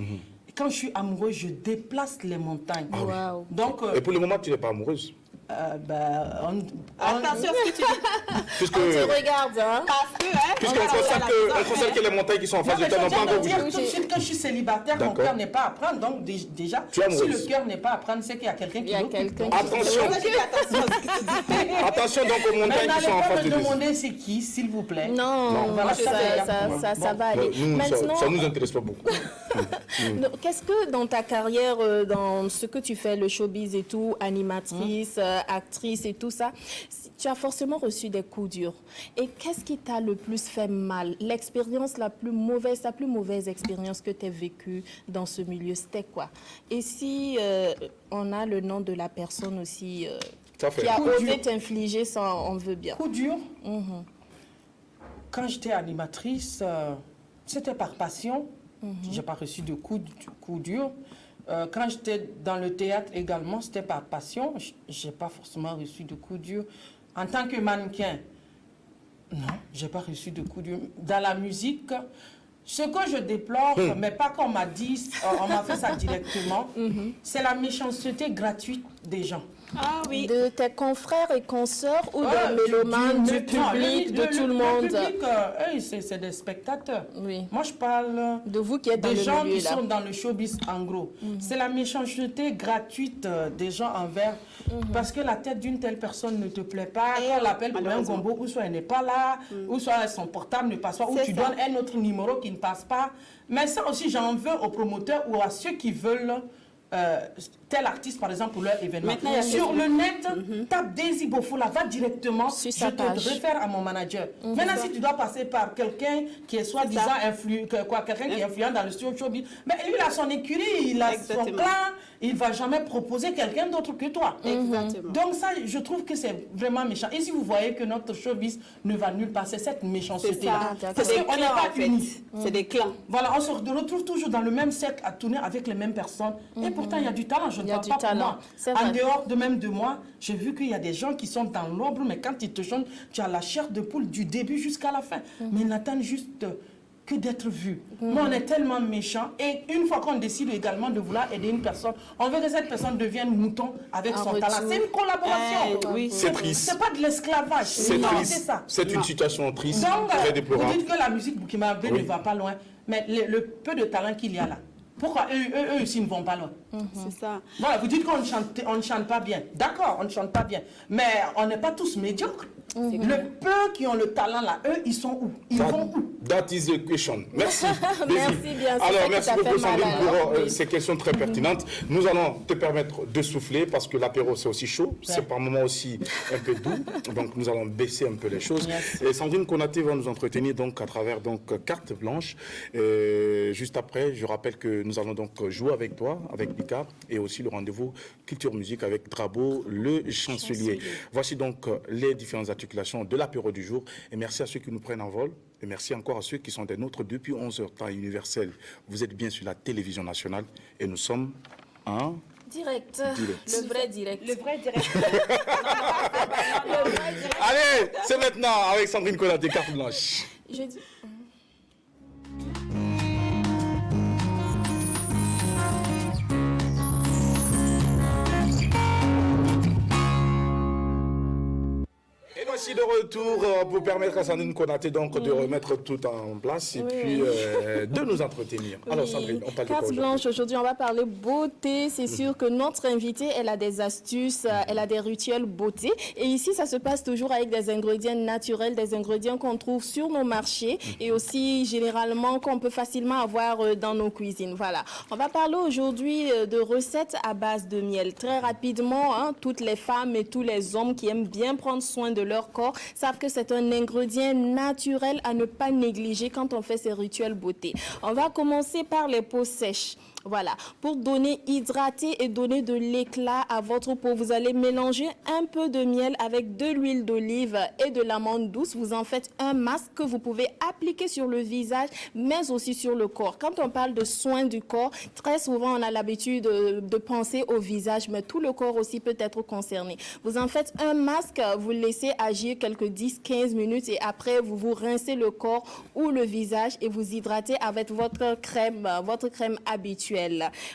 Et quand je suis amoureuse, je déplace les montagnes. Waouh. Donc, Et pour le moment, tu n'es pas amoureuse. Attention à ce que tu dis. Puisque, Tu regardes, hein? Parce que, hein, puisqu'on constate que les montagnes qui sont en face de je toi n'ont pas viens encore de dire bougé. tout de suite que je suis célibataire, mon D'accord. cœur n'est pas à prendre. Donc déjà, Tu es si amoureuse. le cœur n'est pas à prendre, c'est qu'il y a quelqu'un Il qui y a l'occupe. quelqu'un Donc, qui- Attention, attention à ce que tu dis. attention donc aux Mais montagnes qui sont n'allez en pas face me de nous. demander c'est qui, s'il vous plaît. Non, voilà, ça, ça, ça va aller. Nous, Maintenant, ça ne nous intéresse pas beaucoup. donc, qu'est-ce que dans ta carrière, dans ce que tu fais, le showbiz et tout, animatrice, actrice et tout ça, tu as forcément reçu des coups durs. Et qu'est-ce qui t'a le plus fait mal? L'expérience la plus mauvaise expérience que tu as vécue dans ce milieu, c'était quoi? Et si on a le nom de la personne aussi Ça fait. qui a Coup osé dur. t'infliger, ça, on veut bien. Coup dur. Quand j'étais animatrice, c'était par passion. J'ai pas reçu de coup dur. Quand j'étais dans le théâtre également, c'était par passion. Je n'ai pas forcément reçu de coups durs. En tant que mannequin, non, je n'ai pas reçu de coups durs. Dans la musique, ce que je déplore, mais pas qu'on m'a dit, on m'a fait ça directement, c'est la méchanceté gratuite des gens. Ah oui. De tes confrères et consoeurs ou des mélomanes, du public, de tout le monde. Le public, c'est des spectateurs. Oui. Moi, je parle de vous qui êtes dans des le gens milieu, qui là. sont dans le showbiz en gros. C'est la méchanceté gratuite des gens envers. Parce que la tête d'une telle personne ne te plaît pas, quand on l'appelle pour un gombo, ou soit elle n'est pas là, ou soit son portable ne passe pas, ou tu donnes un autre numéro qui ne passe pas. Mais ça aussi, j'en veux aux promoteurs ou à ceux qui veulent tel artiste, par exemple, pour leur événement. Sur le net, tape Daisy Bofola, va directement, je te réfère à mon manager. Maintenant, si tu dois passer par quelqu'un qui est soi-disant quelqu'un qui est influent dans le showbiz, mais lui, il a son écurie, il a son clan, il ne va jamais proposer quelqu'un d'autre que toi. Donc ça, je trouve que c'est vraiment méchant. Et si vous voyez que notre showbiz ne va nulle part, c'est cette méchanceté-là. Parce qu'on n'est pas unis. C'est des clans. Voilà, on se retrouve toujours dans le même cercle à tourner avec les mêmes personnes. Et pourtant, il y a du talent. Je ne parle pas pour moi. En dehors de même de moi, j'ai vu qu'il y a des gens qui sont dans l'ombre, mais quand ils te chantent, tu as la chair de poule du début jusqu'à la fin. Mais ils n'attendent juste que d'être vus. Mais on est tellement méchants. Et une fois qu'on décide également de vouloir aider une personne, on veut que cette personne devienne mouton avec son talent. C'est une collaboration. C'est triste. C'est pas de l'esclavage. C'est triste. C'est une situation triste, donc, très déplorable. Vous dites que la musique burkinabé ne va pas loin, mais le peu de talent qu'il y a là, pourquoi eux aussi ne vont pas loin? C'est ça. Voilà, vous dites qu'on ne chante pas bien. D'accord, on ne chante pas bien. Mais on n'est pas tous médiocres. Le peu qui ont le talent là, eux, ils sont où? Ils vont où? That is the question. Merci. Merci bien. Alors, merci beaucoup Sandrine pour ces questions très pertinentes. Nous allons te permettre de souffler parce que l'apéro c'est aussi chaud, c'est par moments aussi un peu doux. Donc nous allons baisser un peu les choses. Et Sandrine Konaté va nous entretenir donc à travers carte blanche. Juste après, je rappelle que nous allons donc jouer avec toi, avec Bika, et aussi le rendez-vous culture musique avec Drabo, le chancelier. Voici donc les différentes articulations de l'apéro du jour. Et merci à ceux qui nous prennent en vol. Et merci encore à ceux qui sont des nôtres depuis 11h, temps universel. Vous êtes bien sur la télévision nationale et nous sommes en direct. Le vrai direct. Le vrai direct. Allez, c'est maintenant avec Sandrine Konaté, carte blanche. Je dis... Et voici de retour pour permettre à Sandrine Konaté donc de remettre tout en place et puis de nous entretenir. Alors Sandrine, on parle de quoi Carte blanche, aujourd'hui on va parler beauté. C'est sûr que notre invitée, elle a des astuces, elle a des rituels beauté. Et ici, ça se passe toujours avec des ingrédients naturels, des ingrédients qu'on trouve sur nos marchés et aussi généralement qu'on peut facilement avoir dans nos cuisines. Voilà. On va parler aujourd'hui de recettes à base de miel. Très rapidement, hein, toutes les femmes et tous les hommes qui aiment bien prendre soin de leur corps savent que c'est un ingrédient naturel à ne pas négliger quand on fait ces rituels beauté. On va commencer par les peaux sèches. Voilà, pour donner, hydrater et donner de l'éclat à votre peau, vous allez mélanger un peu de miel avec de l'huile d'olive et de l'amande douce. Vous en faites un masque que vous pouvez appliquer sur le visage, mais aussi sur le corps. Quand on parle de soins du corps, très souvent on a l'habitude de penser au visage, mais tout le corps aussi peut être concerné. Vous en faites un masque, vous le laissez agir quelques 10-15 minutes et après vous vous rincez le corps ou le visage et vous hydratez avec votre crème habituelle.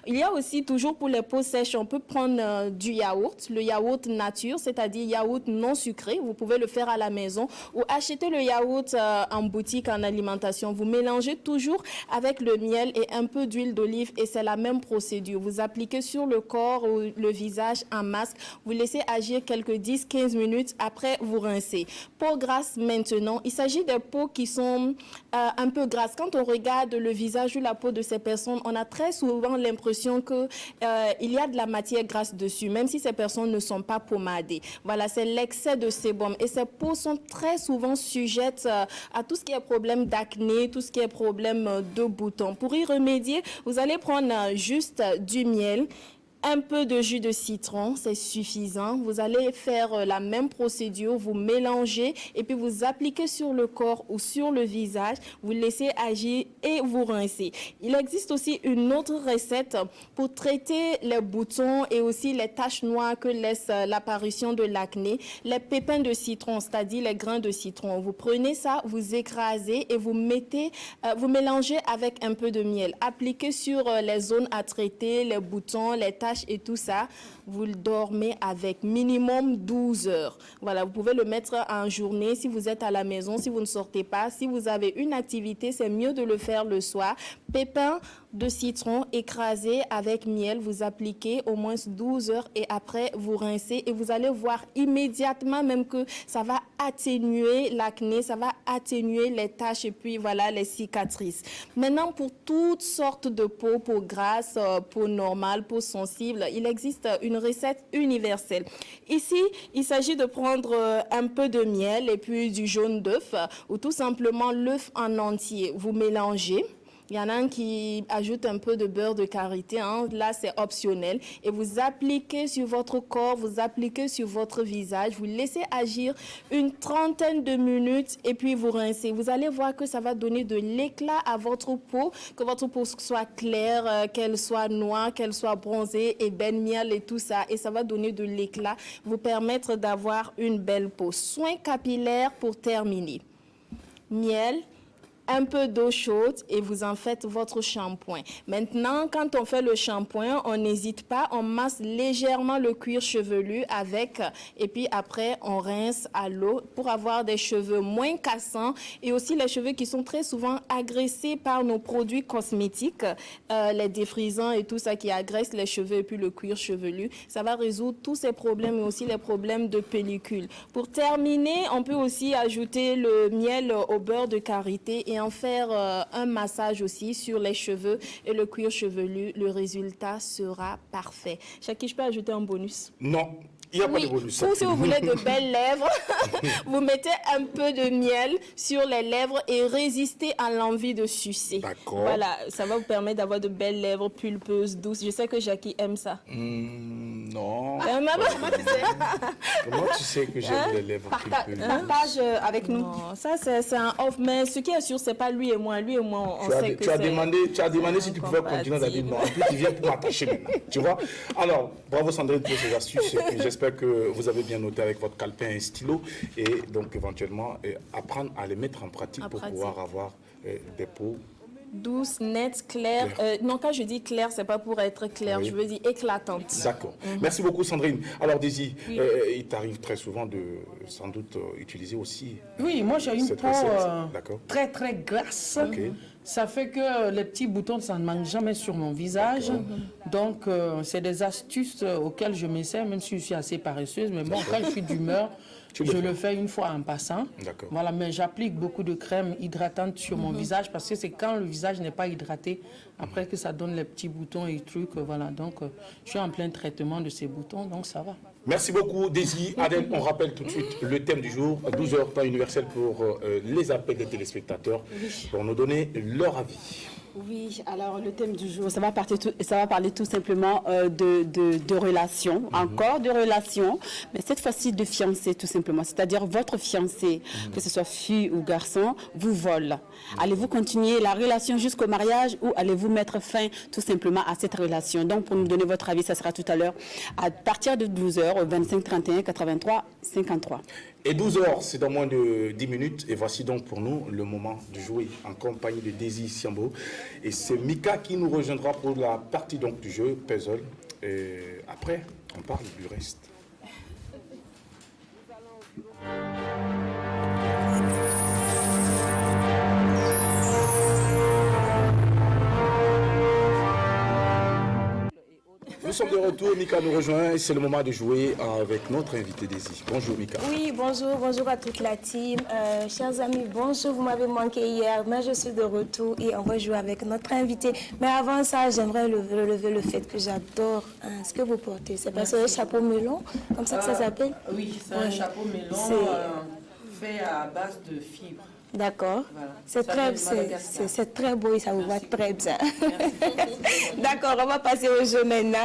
Il y a aussi, toujours pour les peaux sèches, on peut prendre du yaourt, le yaourt nature, c'est-à-dire yaourt non sucré. Vous pouvez le faire à la maison ou acheter le yaourt en boutique, en alimentation. Vous mélangez toujours avec le miel et un peu d'huile d'olive et c'est la même procédure. Vous appliquez sur le corps ou le visage un masque, vous laissez agir quelques 10-15 minutes, après vous rincez. Peau grasse maintenant, il s'agit des peaux qui sont un peu grasses. Quand on regarde le visage ou la peau de ces personnes, on a très souvent l'impression qu'il y a de la matière grasse dessus, même si ces personnes ne sont pas pommadées. Voilà, c'est l'excès de sébum. Et ces peaux sont très souvent sujettes à tout ce qui est problème d'acné, tout ce qui est problème de boutons. Pour y remédier, vous allez prendre juste du miel, Un peu de jus de citron, c'est suffisant. Vous allez faire la même procédure, vous mélangez et puis vous appliquez sur le corps ou sur le visage, vous laissez agir et vous rincez. Il existe aussi une autre recette pour traiter les boutons et aussi les taches noires que laisse l'apparition de l'acné. Les pépins de citron, c'est-à-dire les grains de citron. Vous prenez ça, vous écrasez et vous mettez, vous mélangez avec un peu de miel. Appliquez sur les zones à traiter, les boutons, les taches et tout ça, vous le dormez avec minimum 12 heures. Voilà, vous pouvez le mettre en journée si vous êtes à la maison, si vous ne sortez pas. Si vous avez une activité, c'est mieux de le faire le soir. Pépins de citron écrasé avec miel, vous appliquez au moins 12 heures et après vous rincez et vous allez voir immédiatement même que ça va atténuer l'acné, ça va atténuer les taches et puis voilà les cicatrices. Maintenant, pour toutes sortes de peau grasse, peau normale, peau sensible, il existe une recette universelle. Ici, il s'agit de prendre un peu de miel et puis du jaune d'œuf ou tout simplement l'œuf en entier. Vous mélangez. Il y en a un qui ajoute un peu de beurre de karité, hein. Là c'est optionnel. Et vous appliquez sur votre corps, vous appliquez sur votre visage, vous laissez agir une trentaine de minutes et puis vous rincez. Vous allez voir que ça va donner de l'éclat à votre peau, que votre peau soit claire, qu'elle soit noire, qu'elle soit bronzée, ébène, miel et tout ça. Et ça va donner de l'éclat, vous permettre d'avoir une belle peau. Soins capillaires pour terminer. Miel, un peu d'eau chaude et vous en faites votre shampoing. Maintenant, quand on fait le shampoing, on n'hésite pas, on masse légèrement le cuir chevelu avec et puis après on rince à l'eau pour avoir des cheveux moins cassants et aussi les cheveux qui sont très souvent agressés par nos produits cosmétiques, les défrisants et tout ça qui agresse les cheveux et puis le cuir chevelu. Ça va résoudre tous ces problèmes et aussi les problèmes de pellicule. Pour terminer, on peut aussi ajouter le miel au beurre de karité et en faire un massage aussi sur les cheveux et le cuir chevelu. Le résultat sera parfait. Chaki, je peux ajouter un bonus? Non. Il n'y a pas de bonus. Ou si vous voulez de belles lèvres, vous mettez un peu de miel sur les lèvres et résistez à l'envie de sucer. D'accord. Voilà, ça va vous permettre d'avoir de belles lèvres pulpeuses, douces. Je sais que Jackie aime ça. Non. Comment tu sais que j'aime les lèvres pulpeuses? Partage avec nous. Non, ça c'est un off. Mais ce qui est sûr, c'est pas lui et moi. Lui et moi, on sait que tu as demandé si tu pouvais continuer à dire non. En plus, tu viens pour m'attacher maintenant. Tu vois? Alors, bravo Sandrine pour ces astuces. J'espère que vous avez bien noté avec votre calepin et un stylo et donc éventuellement apprendre à les mettre en pratique pour pouvoir avoir des peaux douce, nette, claire. Non, quand je dis claire, c'est pas pour être claire, je veux dire éclatante. D'accord. Merci beaucoup Sandrine. Alors Daisy, il t'arrive très souvent de sans doute utiliser aussi. Oui, moi j'ai une peau très très grasse. Okay. Ça fait que les petits boutons, ça ne manque jamais sur mon visage. Donc, c'est des astuces auxquelles je m'essaie, même si je suis assez paresseuse. Mais bon, quand je suis d'humeur, je le fais une fois en passant. Voilà, mais j'applique beaucoup de crème hydratante sur mon visage parce que c'est quand le visage n'est pas hydraté, après que ça donne les petits boutons et trucs. Voilà, donc je suis en plein traitement de ces boutons, donc ça va. Merci beaucoup, Daisy. Adèle, on rappelle tout de suite le thème du jour, 12 heures, temps universel pour les appels des téléspectateurs, pour nous donner leur avis. Oui, alors le thème du jour, ça va parler tout simplement de relations, encore de relations, mais cette fois-ci de fiancés tout simplement, c'est-à-dire votre fiancé, que ce soit fille ou garçon, vous vole. Allez-vous continuer la relation jusqu'au mariage ou allez-vous mettre fin tout simplement à cette relation? Donc pour nous donner votre avis, ça sera tout à l'heure à partir de 12h au 25 31 83 53. Et 12 heures, c'est dans moins de 10 minutes. Et voici donc pour nous le moment de jouer en compagnie de Daisy Siambo. Et c'est Mika qui nous rejoindra pour la partie donc du jeu puzzle. Et après, on parle du reste. Nous sommes de retour, Mika nous rejoint et c'est le moment de jouer avec notre invité Daisy. Bonjour Mika. Oui, bonjour à toute la team. Chers amis, bonjour, vous m'avez manqué hier, mais je suis de retour et on va jouer avec notre invité. Mais avant ça, j'aimerais lever le fait que j'adore ce que vous portez. C'est parce que un chapeau melon, comme ça que ça s'appelle? Oui, c'est un chapeau melon fait à base de fibres. D'accord. Voilà. C'est Ça très, vient de Madagascar. c'est très beau et ça vous va Merci. très bien. D'accord, on va passer au jeu maintenant.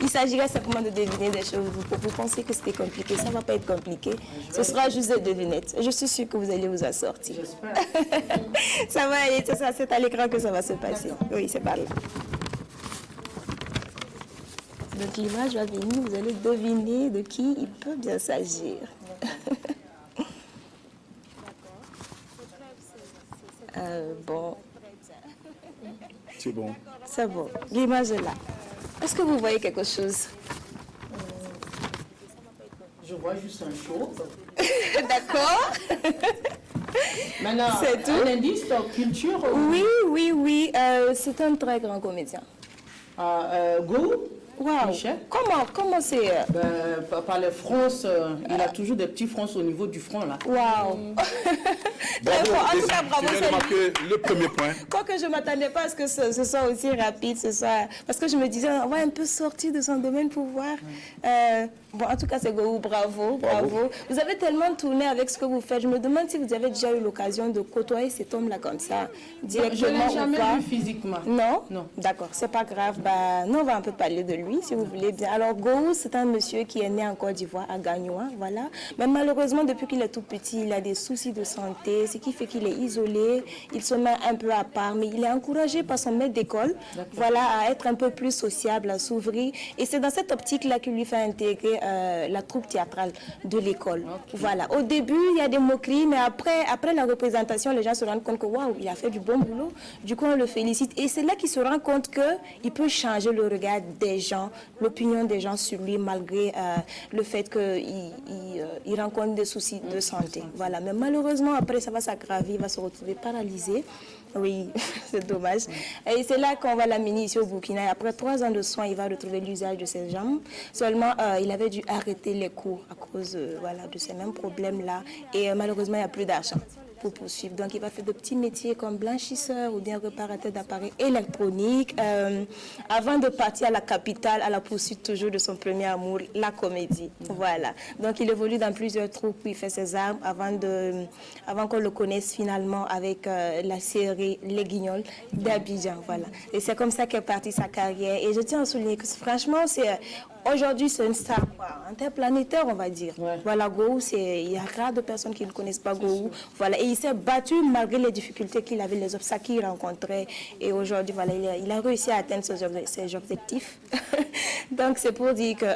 Il s'agirait simplement de deviner des choses. Vous pensez que c'était compliqué? Ça ne va pas être compliqué. Ce sera juste des devinettes. Je suis sûre que vous allez vous en sortir. J'espère. Ça va être ça, c'est à l'écran que ça va se passer. Oui, c'est par là. Donc l'image va venir, vous allez deviner de qui il peut bien s'agir. Bon, C'est bon. c'est bon. L'image est là. Est-ce que vous voyez quelque chose? Je vois juste un show. D'accord. Maintenant, C'est tout? un indice de culture. Oui. C'est un très grand comédien. Go. Waouh. Michel? Comment c'est? Par les fronces, il a toujours des petits fronces au niveau du front là. Waouh. Bravo, Très fort. En tout cas, Désiré. bravo, Tu viens de c'est marquer le premier point. Quoique je ne m'attendais pas à ce que ce soit aussi rapide, parce que je me disais, on va un peu sortir de son domaine pour voir. Bon, en tout cas, c'est Gohou, bravo. Vous avez tellement tourné avec ce que vous faites. Je me demande si vous avez déjà eu l'occasion de côtoyer cet homme-là comme ça, Je directement ne l'ai ou jamais pas. vu physiquement. Non? Non. D'accord, c'est pas grave. Nous, on va un peu parler de lui, si vous voulez bien. Alors, Gohou, c'est un monsieur qui est né en Côte d'Ivoire, à Gagnoa, voilà. Mais malheureusement, depuis qu'il est tout petit, il a des soucis de santé, ce qui fait qu'il est isolé, il se met un peu à part, mais il est encouragé par son maître d'école, voilà, à être un peu plus sociable, à s'ouvrir. Et c'est dans cette optique-là qu'il lui fait intégrer la troupe théâtrale de l'école. Voilà. Au début, il y a des moqueries, mais après la représentation, les gens se rendent compte que waouh, il a fait du bon boulot. Du coup, on le félicite. Et c'est là qu'il se rend compte qu'il peut changer le regard des gens, l'opinion des gens sur lui, malgré le fait qu'il rencontre des soucis de santé. Voilà. Mais malheureusement, après, ça va s'aggraver, il va se retrouver paralysé. Oui, c'est dommage. Et c'est là qu'on va l'amener ici au Burkina. Et après 3 ans de soins, il va retrouver l'usage de ses jambes. Seulement, il avait dû arrêter les cours à cause voilà, de ces mêmes problèmes-là. Et malheureusement, il n'y a plus d'argent pour poursuivre. Donc, il va faire de petits métiers comme blanchisseur ou bien réparateur d'appareils électroniques avant de partir à la capitale à la poursuite toujours de son premier amour, la comédie. Voilà. Donc, il évolue dans plusieurs troupes, il fait ses armes avant qu'on le connaisse finalement avec la série Les Guignols d'Abidjan. Voilà. Et c'est comme ça qu'est partie sa carrière. Et je tiens à souligner que franchement, aujourd'hui, c'est une star interplanétaire, on va dire. Ouais. Voilà, Gohou, il y a rare de personnes qui ne connaissent pas Gohou. Voilà, et il s'est battu malgré les difficultés qu'il avait, les obstacles qu'il rencontrait. Et aujourd'hui, voilà, il a réussi à atteindre ses objectifs. Donc, c'est pour dire que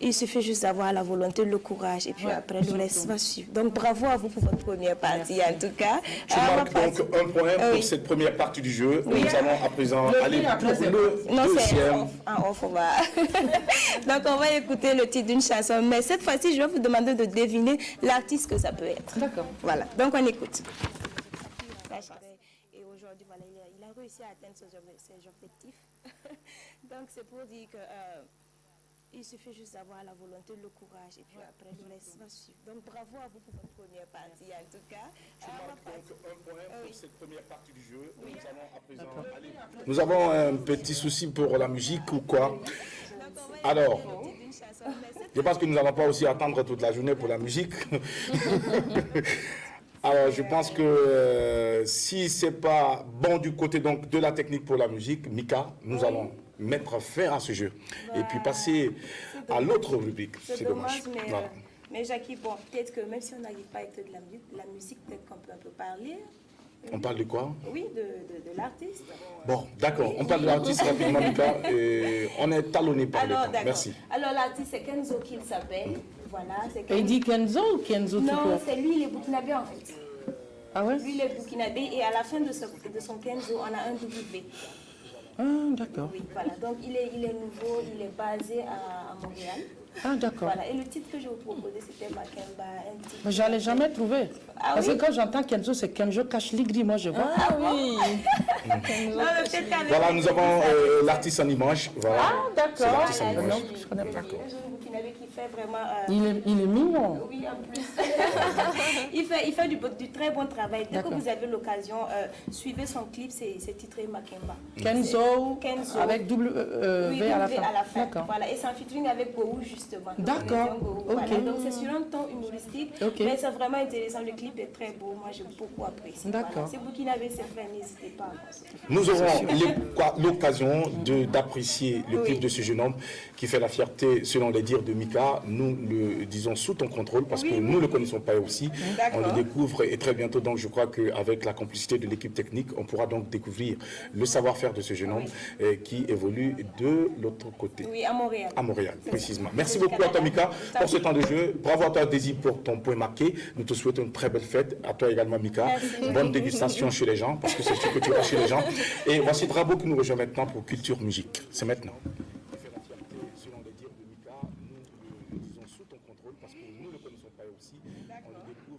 il suffit juste d'avoir la volonté, le courage, et puis après, le reste va suivre. Donc, bravo à vous pour votre première partie, en tout cas. Tu marques donc un point pour cette première partie du jeu. Oui. Nous allons à présent aller pour le Non, c'est deuxième. en off, on va. Donc, on va écouter le titre d'une chanson. Mais cette fois-ci, je vais vous demander de deviner l'artiste que ça peut être. D'accord. Voilà. Donc, on écoute. Et aujourd'hui, voilà, il a réussi à atteindre ses objectifs. Donc, c'est pour dire que il suffit juste d'avoir la volonté, le courage, et puis après, le reste va suivre. Donc, bravo à vous pour votre première partie, en tout cas. Tu marques donc un point pour cette première partie du jeu. Nous allons à présent aller. Nous avons un petit souci pour la musique ou quoi? Alors, je pense que nous n'allons pas aussi attendre toute la journée pour la musique. Alors, je pense que si ce n'est pas bon du côté donc, de la technique pour la musique, Mika, nous allons mettre fin à ce jeu et puis passer à l'autre rubrique. C'est dommage. mais, Voilà. mais Jackie, bon, peut-être que même si on n'arrive pas à écouter de la musique, peut-être qu'on peut un peu parler. On parle de quoi? Oui, de l'artiste. Bon, d'accord. On parle de l'artiste rapidement, Mika. Et on est talonné par le temps. d'accord. Merci. Alors, l'artiste, c'est Kenzo qu'il s'appelle. Voilà, c'est Et il dit Kenzo ou Kenzo tout Non, court? c'est lui, il est burkinabé en fait. Ah ouais? Lui, il est burkinabé et à la fin de son Kenzo, on a un W. Ah, d'accord. Oui, voilà. Donc, il est nouveau, il est basé à Montréal. Ah, d'accord. Voilà. Et le titre que je vous proposais, c'était Makemba. Un titre. Mais je n'allais jamais trouver. Ah Parce oui? que quand j'entends Kenzo, c'est Kenzo cache l'igri, moi je vois. Ah oui. Non, mais peut-être qu'avec Voilà, nous avons l'artiste en image. Voilà. Ah, C'est d'accord. l'artiste en image. Non, je connais pas. un jeune burkinabé qui fait vraiment. Il est mignon. Oui, en plus. il fait du très bon travail. Dès que D'accord. vous avez l'occasion, suivez son clip, c'est titré Makemba. Kenzo, Kenzo. avec double Oui, V à la W fin. à la fin. D'accord. Voilà. Et c'est un featuring avec Gohou, justement. justement. D'accord, Voilà, ok. donc c'est sur un ton humoristique, mais c'est vraiment intéressant. Le clip est très beau, moi j'ai beaucoup apprécié. D'accord. Voilà. Si Burkinabé c'est fait, n'hésitez pas. Nous aurons l'occasion d'apprécier le clip de ce jeune homme qui fait la fierté, selon les dires de Mika. Nous le disons sous ton contrôle parce que nous ne le connaissons pas aussi. On le découvre et très bientôt, donc je crois qu'avec la complicité de l'équipe technique, on pourra donc découvrir le savoir-faire de ce jeune homme qui évolue de l'autre côté. Oui, à Montréal. À Montréal, précisément. Merci beaucoup à toi, Mika, pour ce temps de jeu. Bravo à toi, Daisy, pour ton point marqué. Nous te souhaitons une très belle fête. À toi également, Mika. Bonne dégustation chez les gens, parce que c'est ce que tu as chez les gens. Et voici Drabo qui nous rejoint maintenant pour Culture Musique. C'est maintenant.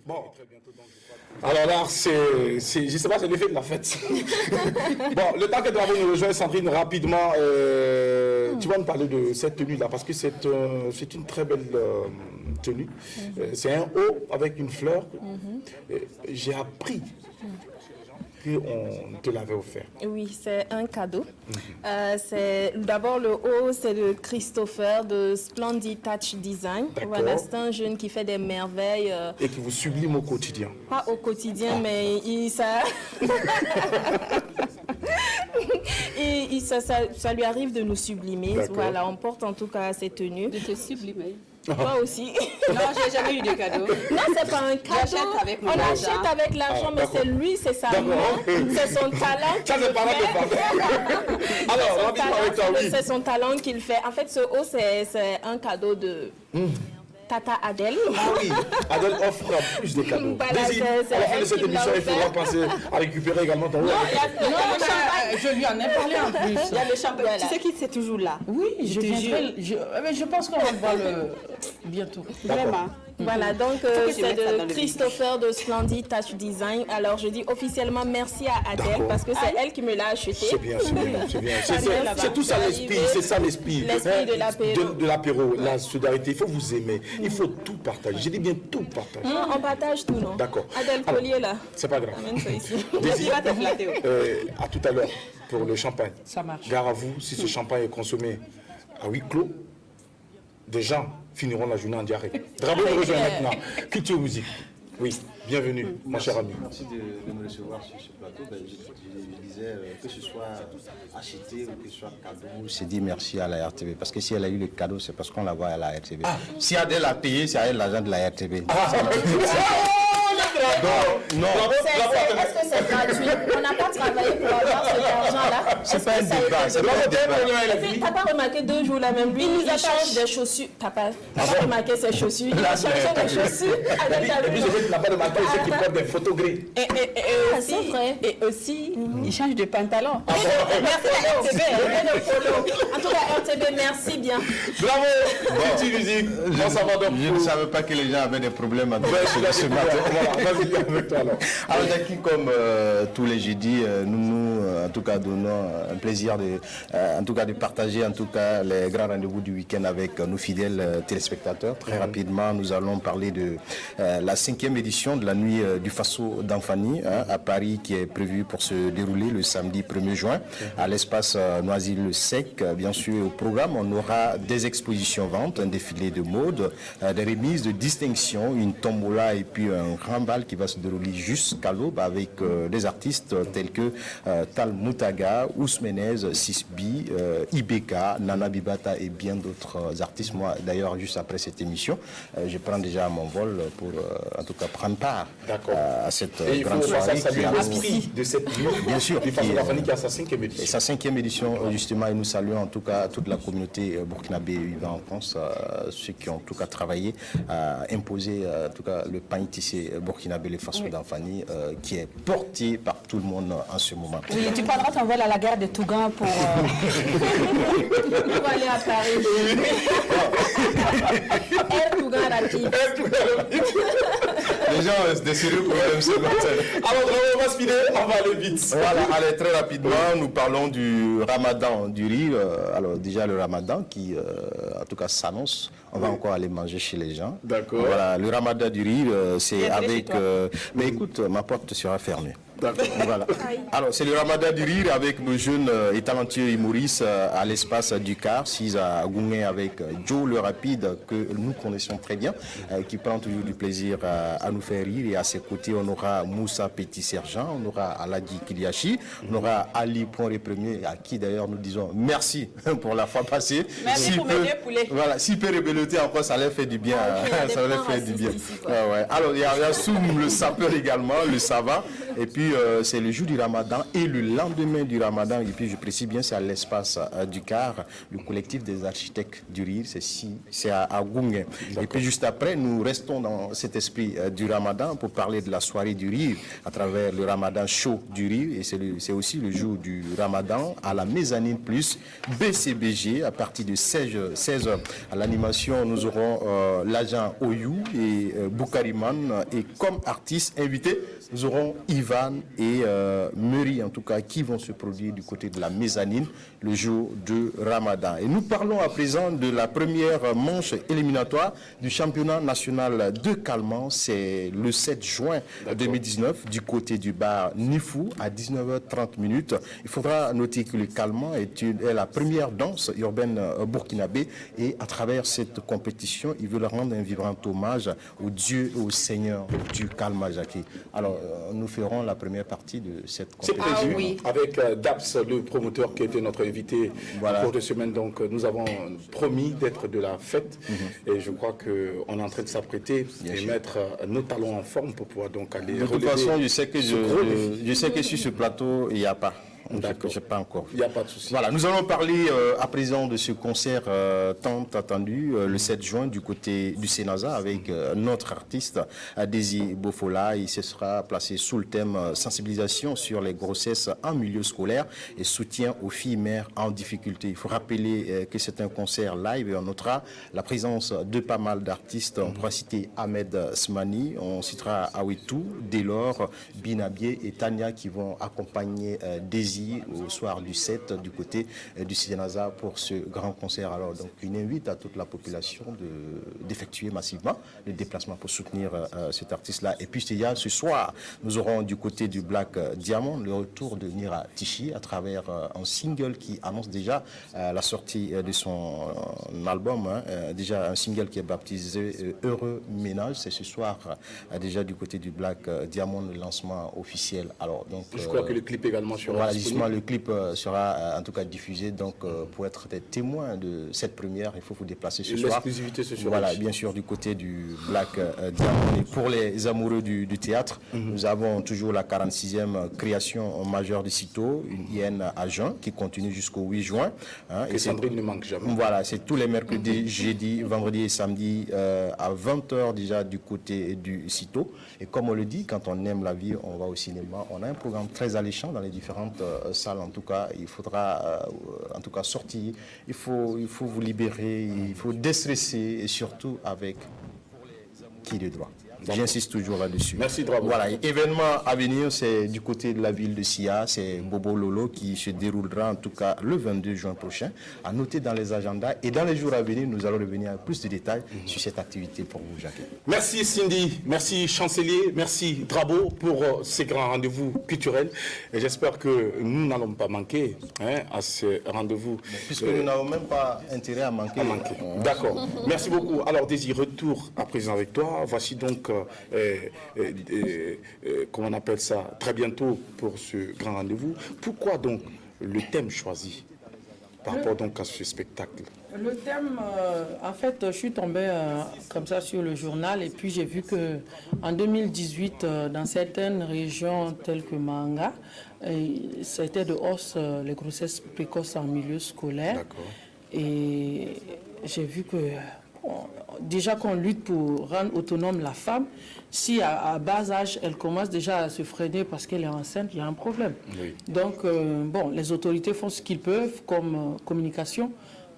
Bon, alors là, je ne sais pas, c'est l'effet de la fête. Bon, le temps que Drabo nous rejoint, Sandrine, rapidement, tu vas nous parler de cette tenue-là, parce que c'est une très belle tenue. C'est un haut avec une fleur. J'ai appris qu'on te l'avait offert. Oui, c'est un cadeau. C'est d'abord le haut, c'est de Christopher de Splendid Touch Design. Voilà, c'est un jeune qui fait des merveilles. Et qui vous sublime au quotidien. Pas au quotidien, mais ça lui arrive de nous sublimer. Voilà, on porte en tout cas ces tenues. De te sublimer. Toi aussi. Non, j'ai jamais eu de cadeau. Non, c'est pas un cadeau. J'achète avec mon On argent. achète avec l'argent, mais c'est lui, c'est sa main, c'est son talent. Ça, c'est pas là. Alors, rapidement avec toi, oui. C'est son talent qu'il fait. En fait, ce haut, c'est un cadeau de Tata Adèle. Ah oui, Adèle offre plus de cadeaux. Voilà, Daisy, à la fin de cette émission, il faudra penser à récupérer également ton haut. Je lui en ai parlé en plus. Il y a le champagne. Tu sais qui c'est toujours là? Oui, je pense qu'on va le voir bientôt. Vraiment. Voilà, donc c'est de Christopher de Splendid Touch Design. Alors je dis officiellement merci à Adèle parce que c'est elle qui me l'a acheté. C'est bien, c'est bien, c'est bien. C'est tout ça l'esprit, c'est ça l'esprit. L'esprit de l'apéro. De l'apéro, la solidarité, il faut vous aimer, il faut tout partager. J'ai dit bien tout partager. Non, on partage tout, non? D'accord. Adèle Collier là. C'est pas grave. Amène ça ici. Daisy, va te flatter. à tout à l'heure pour le champagne. Ça marche. Gare à vous, si ce champagne est consommé à huis clos, des gens finiront la journée en diarrhée. Drabo nous rejoint maintenant. Culture Musique. Oui, bienvenue, mon cher ami. Merci de me recevoir sur ce plateau. Je disais que ce soit acheté ou que ce soit cadeau. Je dit merci à la RTB. Parce que si elle a eu le cadeau, c'est parce qu'on la voit à la RTB. Si Adèle a payé, c'est à elle l'argent de la RTB. Non. Est-ce que c'est gratuit? On n'a pas travaillé pour avoir cet argent-là. C'est pas un débat. C'est pas un débat. T'as pas remarqué 2 jours là même, lui, il change des chaussures. T'as pas remarqué ses chaussures? Il a changé des chaussures. Et puis, je n'ai pas remarqué ceux qui portent des photographies. C'est vrai. Et aussi, il change de pantalon. Merci à RTB. En tout cas, RTB, merci bien. Bravo. Culture Musique. Je ne savais pas que les gens avaient des problèmes à ce matin. Vas-y, avec toi alors. Alors Jackie, comme tous les jeudis, nous en tout cas donnons un plaisir de partager en tout cas les grands rendez-vous du week-end avec nos fidèles téléspectateurs. Très rapidement, nous allons parler de la 5e édition de la nuit du Faso d'Anfani à Paris qui est prévue pour se dérouler le samedi 1er juin à l'espace Noisy-le-Sec. Bien sûr, au programme, on aura des expositions ventes, un défilé de mode, des remises de distinction, une tombola et puis un grand bal qui va se dérouler jusqu'à l'aube avec des artistes tels que Tal Moutaga, Ousmenez, Sisbi, Ibeka, Nana Bibata et bien d'autres artistes. Moi, d'ailleurs, juste après cette émission, je prends déjà mon vol pour en tout cas prendre part à cette grande soirée. Et l'esprit de cette nuit, bien sûr, du Faso d'Anfani qui a sa 5e édition. Et sa 5e édition, justement, et nous saluons en tout cas toute la communauté burkinabé vivant en France, ceux qui ont en tout cas travaillé à imposer en tout cas le pain tissé burkinabé, le Faso d'Anfani, qui est porté par tout le monde en ce moment. Oui, tu prendras ton vol à la gare de Tougan pour... On va aller à Paris. Air Tougan rapide. Les gens des sérieux pour même ce matin. Alors, on va speeder, on va aller vite. Voilà, allez, très rapidement, nous parlons du ramadan du riz. Alors, déjà, le ramadan qui, en tout cas, s'annonce. On va encore aller manger chez les gens. D'accord. Voilà, le ramadan du riz, c'est avec... mais écoute, ma porte sera fermée. D'accord, voilà. Alors, c'est le ramadan du rire avec nos jeunes et talentueux humoristes à l'espace du Car, 6 à Gouné avec Joe le rapide, que nous connaissons très bien, qui prend toujours du plaisir à nous faire rire. Et à ses côtés, on aura Moussa Petit Sergent, on aura Aladi Kiliachi, on aura Ali Poiré Premier, à qui d'ailleurs nous disons merci pour la fois passée. Merci pour m'aider, poulet. Voilà, s'il peut rébelloter encore, ça leur fait du bien. Ça leur fait du bien. Ici, ouais. Alors, il y a Soum, le sapeur également, le savant. Et puis, c'est le jour du ramadan et le lendemain du ramadan. Et puis, je précise bien, c'est à l'espace du Car, le collectif des architectes du rire. C'est à Goungé. Et puis, juste après, nous restons dans cet esprit du ramadan pour parler de la soirée du rire à travers le ramadan chaud du rire. Et c'est aussi le jour du ramadan à la mezzanine plus BCBG à partir de 16h. À l'animation, nous aurons l'agent Oyou et Boukariman. Et comme artistes invités, nous aurons Ivan et Mary, en tout cas, qui vont se produire du côté de la mezzanine le jour de Ramadan. Et nous parlons à présent de la première manche éliminatoire du championnat national de Calmant. C'est le 7 juin 2019 du côté du bar Nifou à 19h30. Il faudra noter que le Calmant est la première danse urbaine burkinabé et à travers cette compétition, il veut leur rendre un vibrant hommage au Dieu et au Seigneur du Calmant, Jackie. Alors, nous ferons la première partie de cette compétition. C'est prévu, avec Daps, le promoteur qui était notre invité en cours de semaine. Donc, nous avons promis d'être de la fête. Et je crois qu'on est en train de s'apprêter et mettre nos talons en forme pour pouvoir donc aller de toute façon, je sais que sur ce plateau, il n'y a pas. Je sais pas encore. Il n'y a pas de souci. Voilà, nous allons parler à présent de ce concert tant attendu le 7 juin du côté du Sénasa avec notre artiste Daisy Bofola. Il se sera placé sous le thème sensibilisation sur les grossesses en milieu scolaire et soutien aux filles mères en difficulté. Il faut rappeler que c'est un concert live et on notera la présence de pas mal d'artistes. On pourra citer Ahmed Smani, on citera Awitou, Delors, Binabié et Tania qui vont accompagner Daisy au soir du 7 du côté du Sénasa pour ce grand concert. Alors donc une invite à toute la population d'effectuer massivement le déplacement pour soutenir cet artiste-là. Et puis il y a ce soir, nous aurons du côté du Black Diamond le retour de Nira Tichi à travers un single qui annonce déjà la sortie de son album, déjà un single qui est baptisé Heureux Ménage. C'est ce soir déjà du côté du Black Diamond le lancement officiel. Alors donc je crois que le clip également sera le clip sera en tout cas diffusé, donc pour être des témoins de cette première, il faut vous déplacer ce soir. L'exclusivité ce soir. Voilà, bien sûr, du côté du Black Diamond. Et pour les amoureux du théâtre, nous avons toujours la 46e création majeure de Cito, une hyène à Jeun, qui continue jusqu'au 8 juin. Et Sandrine ne manque jamais. Voilà, c'est tous les mercredis, jeudi, vendredi et samedi à 20h déjà du côté du Cito. Et comme on le dit, quand on aime la vie, on va au cinéma. On a un programme très alléchant dans les différentes salles. En tout cas, il faudra en tout cas sortir. Il faut vous libérer, il faut déstresser et surtout avec qui de droit. J'insiste toujours là-dessus. Merci, Drabo. Voilà, événement à venir, c'est du côté de la ville de Sia, c'est Bobo Lolo qui se déroulera en tout cas le 22 juin prochain. À noter dans les agendas et dans les jours à venir, nous allons revenir avec plus de détails sur cette activité pour vous, Jacques. Merci Cindy, merci Chancelier, merci Drabo pour ces grands rendez-vous culturels. Et j'espère que nous n'allons pas manquer à ces rendez-vous. Puisque nous n'avons même pas intérêt à manquer. D'accord. Merci beaucoup. Alors Désir, retour à présent avec toi. Voici donc comment on appelle ça, très bientôt pour ce grand rendez-vous. Pourquoi donc le thème choisi par rapport donc à ce spectacle? Le thème, en fait, je suis tombée comme ça sur le journal et puis j'ai vu que en 2018, dans certaines régions telles que Manga, c'était de hausse les grossesses précoces en milieu scolaire. D'accord. Et j'ai vu que déjà qu'on lutte pour rendre autonome la femme, si à bas âge, elle commence déjà à se freiner parce qu'elle est enceinte, il y a un problème. Oui. Donc, bon, les autorités font ce qu'ils peuvent comme communication,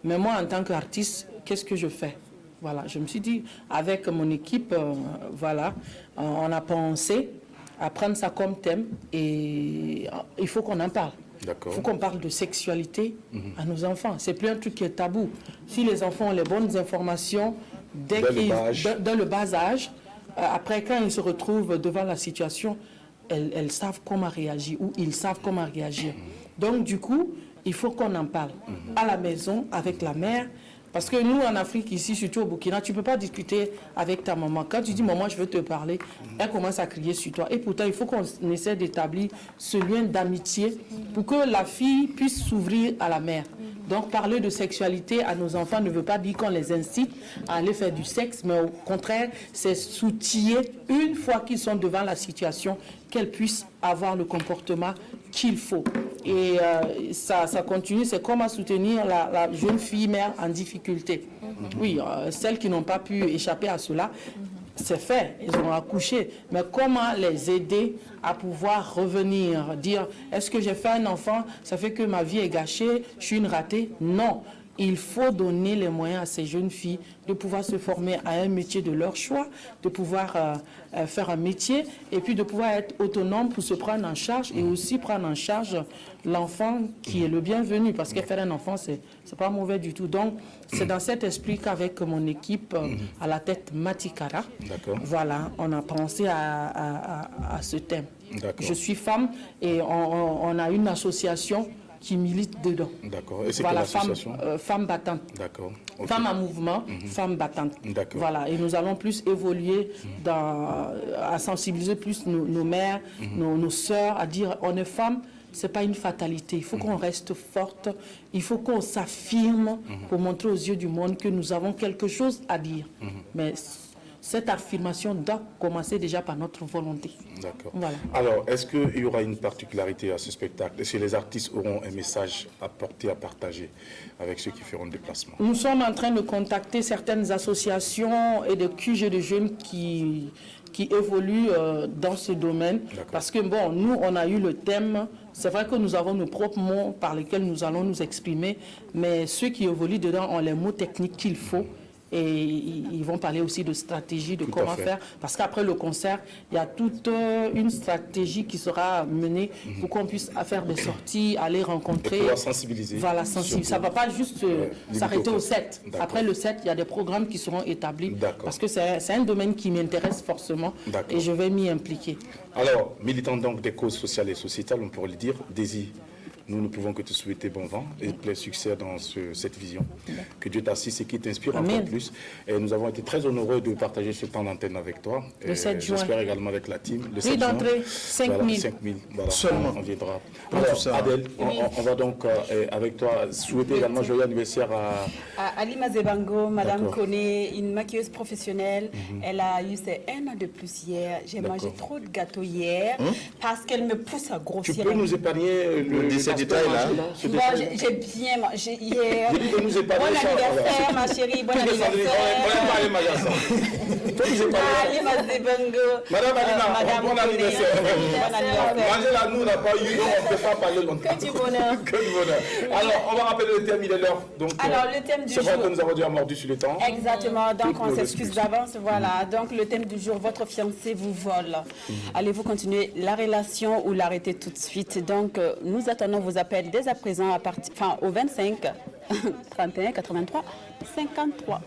mais moi, en tant qu'artiste, qu'est-ce que je fais? Voilà, je me suis dit, avec mon équipe, voilà, on a pensé à prendre ça comme thème et il faut qu'on en parle. Il faut qu'on parle de sexualité à nos enfants. C'est plus un truc qui est tabou. Si les enfants ont les bonnes informations dans le bas âge, après quand ils se retrouvent devant la situation, elles savent comment réagir ou ils savent comment réagir. Donc du coup, il faut qu'on en parle à la maison avec la mère. Parce que nous, en Afrique, ici, surtout au Burkina, tu ne peux pas discuter avec ta maman. Quand tu dis, maman, je veux te parler, elle commence à crier sur toi. Et pourtant, il faut qu'on essaie d'établir ce lien d'amitié pour que la fille puisse s'ouvrir à la mère. Donc, parler de sexualité à nos enfants ne veut pas dire qu'on les incite à aller faire du sexe, mais au contraire, c'est s'outiller une fois qu'ils sont devant la situation, qu'elles puissent avoir le comportement qu'il faut. Et ça continue, c'est comment soutenir la jeune fille mère en difficulté. Oui, celles qui n'ont pas pu échapper à cela, c'est fait, ils ont accouché. Mais comment les aider à pouvoir revenir, dire, est-ce que j'ai fait un enfant, ça fait que ma vie est gâchée, je suis une ratée? Non. Il faut donner les moyens à ces jeunes filles de pouvoir se former à un métier de leur choix, de pouvoir faire un métier et puis de pouvoir être autonome pour se prendre en charge et aussi prendre en charge l'enfant qui est le bienvenu parce que faire un enfant, c'est pas mauvais du tout. Donc, c'est dans cet esprit qu'avec mon équipe à la tête Matikara, voilà, on a pensé à ce thème. Je suis femme et on a une association qui milite dedans. D'accord. Et c'est voilà, quelle association? Femme battante. D'accord. Okay. Femme en mouvement, femme battante. Voilà. Et nous allons plus évoluer à sensibiliser plus nos mères, nos sœurs, à dire on est femme, c'est pas une fatalité. Il faut qu'on reste forte, il faut qu'on s'affirme pour montrer aux yeux du monde que nous avons quelque chose à dire. Mais cette affirmation doit commencer déjà par notre volonté. D'accord. Voilà. Alors, est-ce qu'il y aura une particularité à ce spectacle? Est-ce que les artistes auront un message à porter, à partager avec ceux qui feront le déplacement? Nous sommes en train de contacter certaines associations et des QG de jeunes qui évoluent dans ce domaine. Parce que, bon, nous, on a eu le thème. C'est vrai que nous avons nos propres mots par lesquels nous allons nous exprimer, mais ceux qui évoluent dedans ont les mots techniques qu'il faut. Et ils vont parler aussi de stratégie, de comment faire. Parce qu'après le concert, il y a toute une stratégie qui sera menée pour qu'on puisse faire des sorties, aller rencontrer. Et pouvoir sensibiliser. Voilà, sensibiliser. Ça ne va pas juste s'arrêter au set. Après le set, il y a des programmes qui seront établis. Parce que c'est un domaine qui m'intéresse forcément et je vais m'y impliquer. Alors, militant donc des causes sociales et sociétales, on pourrait le dire, Daisy, nous ne pouvons que te souhaiter bon vent et plein succès dans cette vision. Que Dieu t'assiste et qui t'inspire encore plus. Et nous avons été très honorés de partager ce temps d'antenne avec toi. Le 7 juin. J'espère également avec la team. Le 7 prix juin. d'entrée, 5 000. Voilà, 5 000. Voilà, seulement. On viendra. Alors, Adèle, on va donc, avec toi, souhaiter également joyeux anniversaire à Alima Zebango, Madame connaît une maquilleuse professionnelle. Elle a eu ses 1 an de plus hier. J'ai mangé trop de gâteaux hier parce qu'elle me pousse à grossir. Tu peux nous épargner le détail là? J'ai bien mangé hier. Bon anniversaire, ma chérie. Bon anniversaire. Alima Zebango. Madame Alima, bon anniversaire. Manger là, nous, on n'a pas eu, donc on ne peut pas parler longtemps. Que du bonheur. Que du bonheur. Alors, on va rappeler le thème, il est l'heure. Alors, le thème du jour. C'est vrai que nous avons déjà mordu sur le temps. Exactement, donc on s'excuse d'avance. Voilà, donc le thème du jour, votre fiancé vous vole. Allez-vous continuer la relation ou l'arrêter tout de suite? Donc, nous attendons vos appels dès à présent au 25 31 83 53.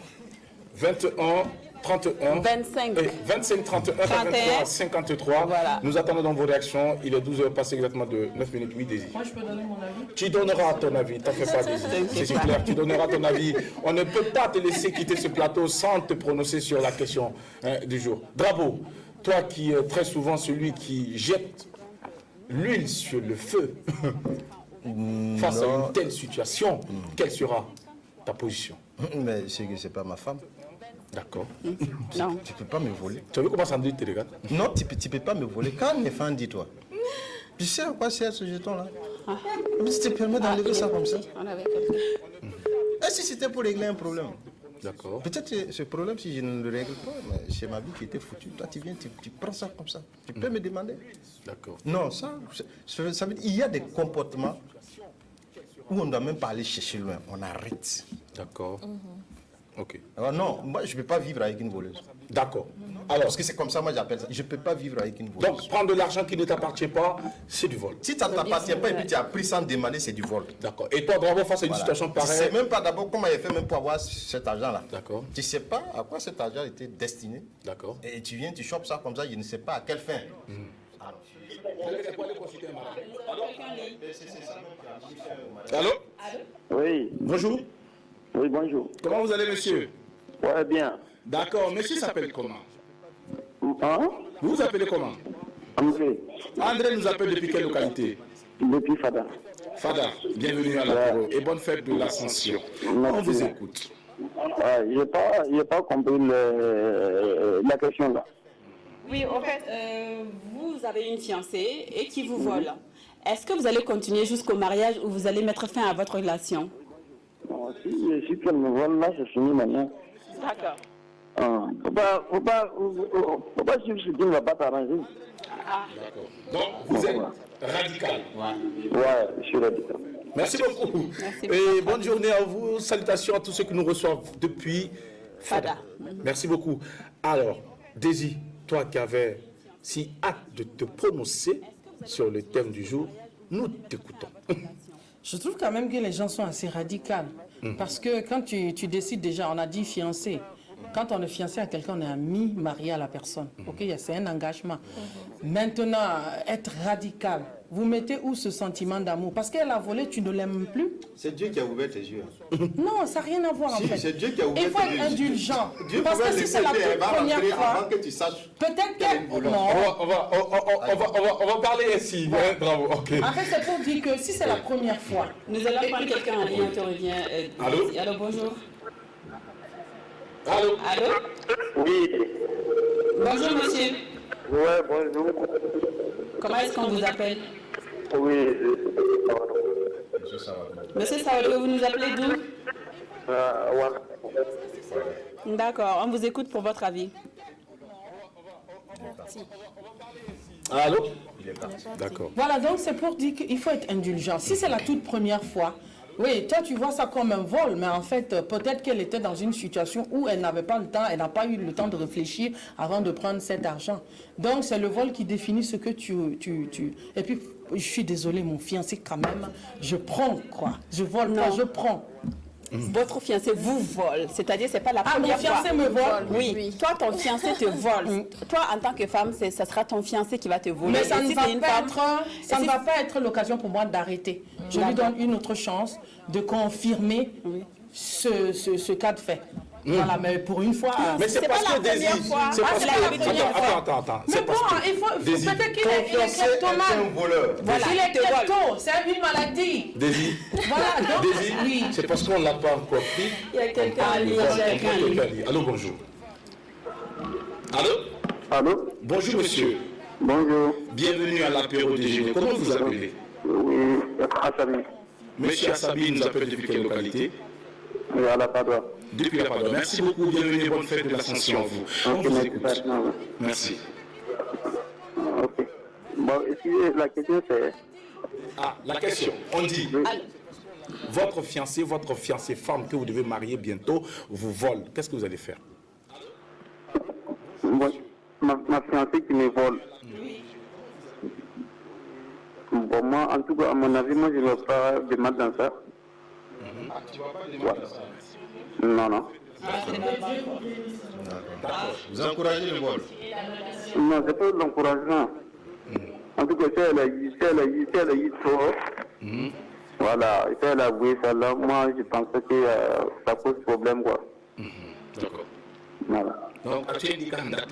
21 31 25 25 31 53 53. Voilà. Nous attendons donc vos réactions. Il est 12h passé exactement de 9 minutes. Oui, Daisy. Moi, je peux donner mon avis? Tu donneras ton avis, t'en fais pas, Daisy. C'est clair, tu donneras ton avis. On ne peut pas te laisser quitter ce plateau sans te prononcer sur la question du jour. Bravo, toi qui es très souvent celui qui jette l'huile sur le feu face à une telle situation, quelle sera ta position? Mais c'est que c'est pas ma femme. D'accord. Non. Tu peux pas me voler. Tu as vu comment ça me dit, tes regards? Non, tu peux pas me voler. Quand mes fans dis toi. Tu sais à quoi sert ce jeton-là? Mais si tu te permets d'enlever ça comme ça. Et si c'était pour régler un problème? D'accord. Peut-être ce problème, si je ne le règle pas, c'est ma vie qui était foutue. Toi, tu viens, tu prends ça comme ça. Tu peux me demander? D'accord. Non, ça veut dire qu'il y a des comportements où on ne doit même pas aller chercher loin. On arrête. D'accord. Ok. Alors non, moi, je ne peux pas vivre avec une voleuse. D'accord. Alors, Parce que c'est comme ça, moi, j'appelle ça. Je ne peux pas vivre avec une voleuse. donc, prendre de l'argent qui ne t'appartient pas, c'est du vol. Si ça ne t'appartient pas et puis tu as pris sans demander, c'est du vol. D'accord. Et toi, bravo, face à une Voilà. situation Tu ne sais pareille. même pas d'abord comment il a fait même pour avoir cet argent-là. D'accord. Tu ne sais pas à quoi cet argent était destiné. D'accord. Et tu viens, tu chopes ça comme ça, je ne sais pas à quelle fin. Alors, Allô? Oui. Bonjour. Oui, bonjour. Comment vous allez, monsieur? Ouais, bien. D'accord, monsieur s'appelle comment? Hein? Vous vous appelez comment? André, André nous appelle depuis quelle localité? depuis Fada. Fada, bienvenue à l'apéro et bonne fête de l'Ascension. On vous écoute. J'ai pas compris la question là. Oui, en fait, vous avez une fiancée et qui vous vole. Est-ce que vous allez continuer jusqu'au mariage ou vous allez mettre fin à votre relation? Bon, si qu'elle me vole là, c'est fini maintenant. D'accord. Faut pas suivre ce qui ne va pas t'arranger. Donc, vous êtes radical. Ouais, je suis radical. Merci beaucoup. Et bonne journée à vous. Salutations à tous ceux qui nous reçoivent depuis Fada. Merci beaucoup. Alors, Daisy, toi qui avais si hâte de te prononcer sur le thème du jour, nous t'écoutons. Je trouve quand même que les gens sont assez radicaux. Parce que quand tu décides déjà, on a dit fiancé. Quand on est fiancé à quelqu'un, on est ami, marié à la personne. Ok, c'est un engagement. Maintenant, être radical, vous mettez où ce sentiment d'amour? Parce qu'elle a volé, tu ne l'aimes plus? C'est Dieu qui a ouvert tes yeux. Non, ça n'a rien à voir en fait. C'est Dieu qui a ouvert Il faut tes yeux. être indulgent. Dieu Parce que si c'est la toute première fois, avant que tu saches. peut-être qu'elle... Non. On va parler ici. Ouais, bravo, ok. En fait, c'est pour dire que si c'est la première fois... Nous allons prendre quelqu'un en ligne qui revient. Allô? Allô, bonjour. Allô? Allô? Oui. Bonjour, monsieur. Ouais, bonjour. Comment est-ce qu'on vous appelle? Oui, Monsieur Saoudou, vous nous appelez d'où? ouais. D'accord, on vous écoute pour votre avis. Allô? D'accord. Voilà, donc c'est pour dire qu'il faut être indulgent. Si c'est la toute première fois, oui, toi tu vois ça comme un vol, mais en fait, peut-être qu'elle était dans une situation où elle n'avait pas le temps, elle n'a pas eu le temps de réfléchir avant de prendre cet argent. Donc c'est le vol qui définit ce que tu... Et puis, je suis désolée, mon fiancé quand même, je prends quoi. Je vole pas, je prends. Votre fiancé vous vole, c'est-à-dire c'est pas la première fois. Mon fiancé me vole. Oui. Toi ton fiancé te vole. Toi en tant que femme, ça sera ton fiancé qui va te voler. Mais ça ne si va, c'est une femme, ça ne va pas être l'occasion pour moi d'arrêter. Je lui donne une autre chance de confirmer ce cas de fait. Voilà, mais pour une fois... Mais c'est parce que Daisy... C'est parce que... Attends. Mais bon, il faut peut-être qu'il est kleptomane. voilà, Il est klepto, c'est une maladie. Daisy, Voilà, donc, Daisy, oui. c'est parce qu'on ne l'a pas encore pris. il y a quelqu'un à ligne. Allô, bonjour. Allô? Allô? Bonjour, monsieur. Bonjour. Bienvenue à l'apéro déjeuner. Comment vous appelez? Oui, Assami. Monsieur Assabi nous appelle depuis quelle localité? Oui, à la Padua. Depuis la Padua. Merci beaucoup. Bienvenue et bonne fête de l'Ascension à vous. On vous écoute. Merci. Ok. Bon, la question c'est... Ah, la question. On dit, votre fiancée femme que vous devez marier bientôt vous vole. Qu'est-ce que vous allez faire? Bon, ma fiancée qui me vole. Bon, moi, en tout cas, à mon avis, moi, je ne vais pas de mal dans ça. Tu ne vas pas demander ça? Non. Vous encouragez le vol? Non, c'est pas de l'encouragement. En tout cas, si elle a eu trop, voilà, si elle a avoué ça là, moi, je pensais que ça pose problème, quoi. D'accord. Voilà. Donc, tu es dit candidat.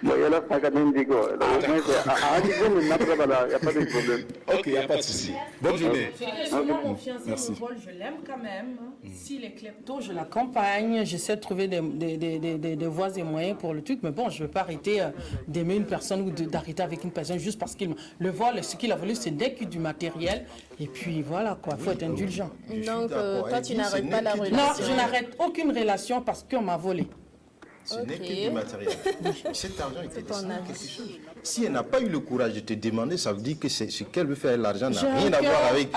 Bon, il y a la Fakadine Digo. Il n'y a pas de problème. Ok, il n'y a pas de souci. Bonne journée. Sinon, mon fiancé me vole, je l'aime quand même. S'il est klepto, je l'accompagne. J'essaie de trouver des voies et moyens pour le truc. Mais bon, je ne veux pas arrêter d'aimer une personne ou d'arrêter avec une personne juste parce qu'il le vol, ce qu'il a volé, c'est dès que du matériel. Et puis voilà, quoi. Il faut être indulgent. Donc, toi, tu n'arrêtes pas la relation? Non, je n'arrête aucune relation parce qu'on m'a volé. Ce n'est que du matériel. Cet argent était destiné à quelque chose. Si elle n'a pas eu le courage de te demander, ça veut dire que ce qu'elle veut faire l'argent n'a rien à voir avec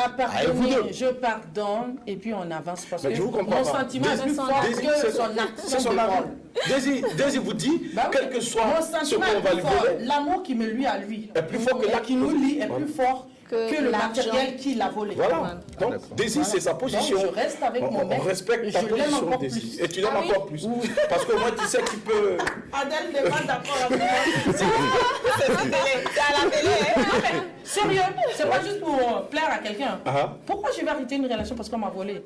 vous deux. Je pardonne et puis on avance parce Mais que je vous comprends mon pas. sentiment est plus fort que son acte. C'est son amour. Daisy vous dit, quel que soit ce qu'on va lui voler, l'amour qui me lie à lui est plus fort que l'acte qui nous lie est plus fort que le l'argent. matériel qu'il a volé. Voilà. Donc, Daisy, c'est sa position. Donc, je reste avec mon mec. On respecte et ta je l'aime position, encore Daisy. plus. Et tu l'aimes Ah oui? encore plus. Parce que moi, tu sais qu'il peut... Adèle n'est pas d'accord avec moi. C'est à la télé, hein. Sérieux, c'est pas juste pour plaire à quelqu'un. Ah. Pourquoi je vais arrêter une relation parce qu'on m'a volé?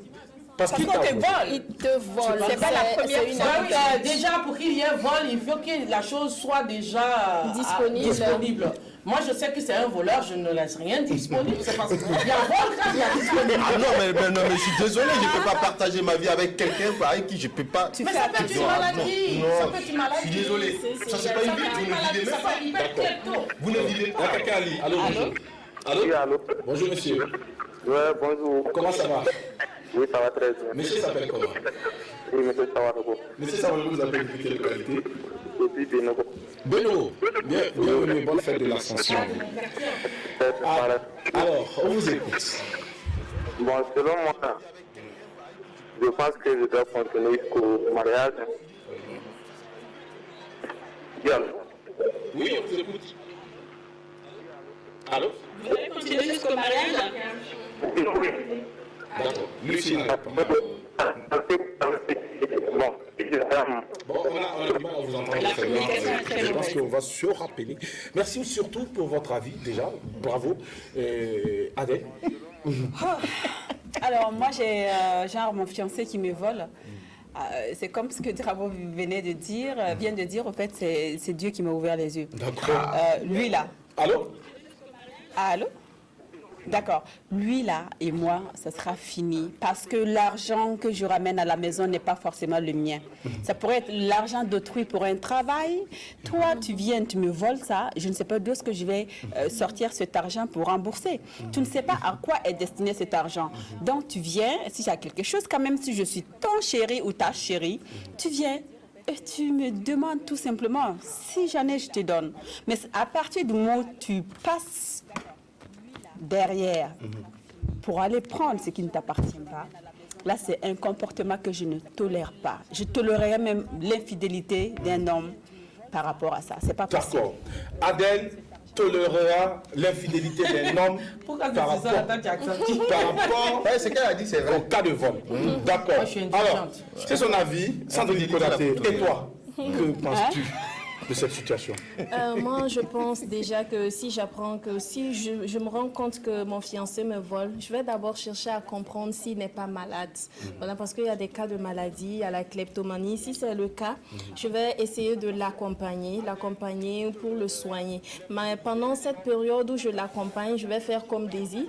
Parce qu'il qu'on t'a te volé. vole. Il te vole. C'est pas la première c'est une fois. Bah oui, déjà, pour qu'il y ait vol, il faut que la chose soit déjà disponible. Moi, je sais que c'est un voleur, je ne laisse rien disponible. C'est parce qu'il y a un vol quand il y a disponible. Ah non, mais je suis désolé, je ne peux pas partager ma vie avec quelqu'un avec qui je ne peux pas... Mais ça peut être une maladie. Ça peut être une maladie. Je suis désolé. Ça, c'est pas une vie, vous ne vivez même pas. Ça peut être tout. Vous ne vivez pas. Kakali, allô, bonjour. Oui, Allô? allô. Bonjour, monsieur. Ouais, bonjour. Comment ça va? Oui, ça va très bien. Monsieur s'appelle comment? Oui, monsieur Sawanoko. Monsieur Samuel vous appelle depuis quelle localité? Depuis Bénogo. Beno, bienvenue, bonne fête de l'Ascension. Alors, on vous écoute. Bon, selon moi, je pense que je dois continuer jusqu'au mariage. Bien. Oui, on vous écoute. Allô? Vous allez continuer jusqu'au mariage? Oui. D'accord. Lucie n'a pas. Bon, Bon, on a du mal à vous entendre très bien. Je pense qu'on va se rappeler. Merci surtout pour votre avis, déjà. Bravo. Adèle? Alors, moi, j'ai genre mon fiancé qui me vole. C'est comme ce que Drabo vient de dire. En fait, c'est Dieu qui m'a ouvert les yeux. D'accord. Lui, là. Allô? Allô? D'accord. Lui, là, et moi, ça sera fini. Parce que l'argent que je ramène à la maison n'est pas forcément le mien. Ça pourrait être l'argent d'autrui pour un travail. Toi, tu viens, tu me voles ça. Je ne sais pas d'où est-ce que je vais sortir cet argent pour rembourser. Tu ne sais pas à quoi est destiné cet argent. Donc, tu viens, si j'ai quelque chose, quand même, si je suis ton chéri ou ta chérie, tu viens. Et tu me demandes tout simplement, si j'en ai, je te donne. Mais à partir du moment où tu passes derrière pour aller prendre ce qui ne t'appartient pas, là, c'est un comportement que je ne tolère pas. Je tolérerais même l'infidélité d'un homme par rapport à ça. C'est pas possible. D'accord. Adèle tolérera l'infidélité d'un homme Pourquoi tu par dis ça, rapport, attends, tu acceptes? par rapport Ouais, ce qu'elle a dit, c'est vrai. au cas de vol. D'accord. Moi, je suis Alors, intelligente. c'est son avis. Sandrine Konaté, et toi, que penses-tu de cette situation? Moi, je pense déjà que si j'apprends que si je me rends compte que mon fiancé me vole, je vais d'abord chercher à comprendre s'il n'est pas malade. Voilà, parce qu'il y a des cas de maladie, il y a la kleptomanie. Si c'est le cas, je vais essayer de l'accompagner pour le soigner. Mais pendant cette période où je l'accompagne, je vais faire comme Daisy.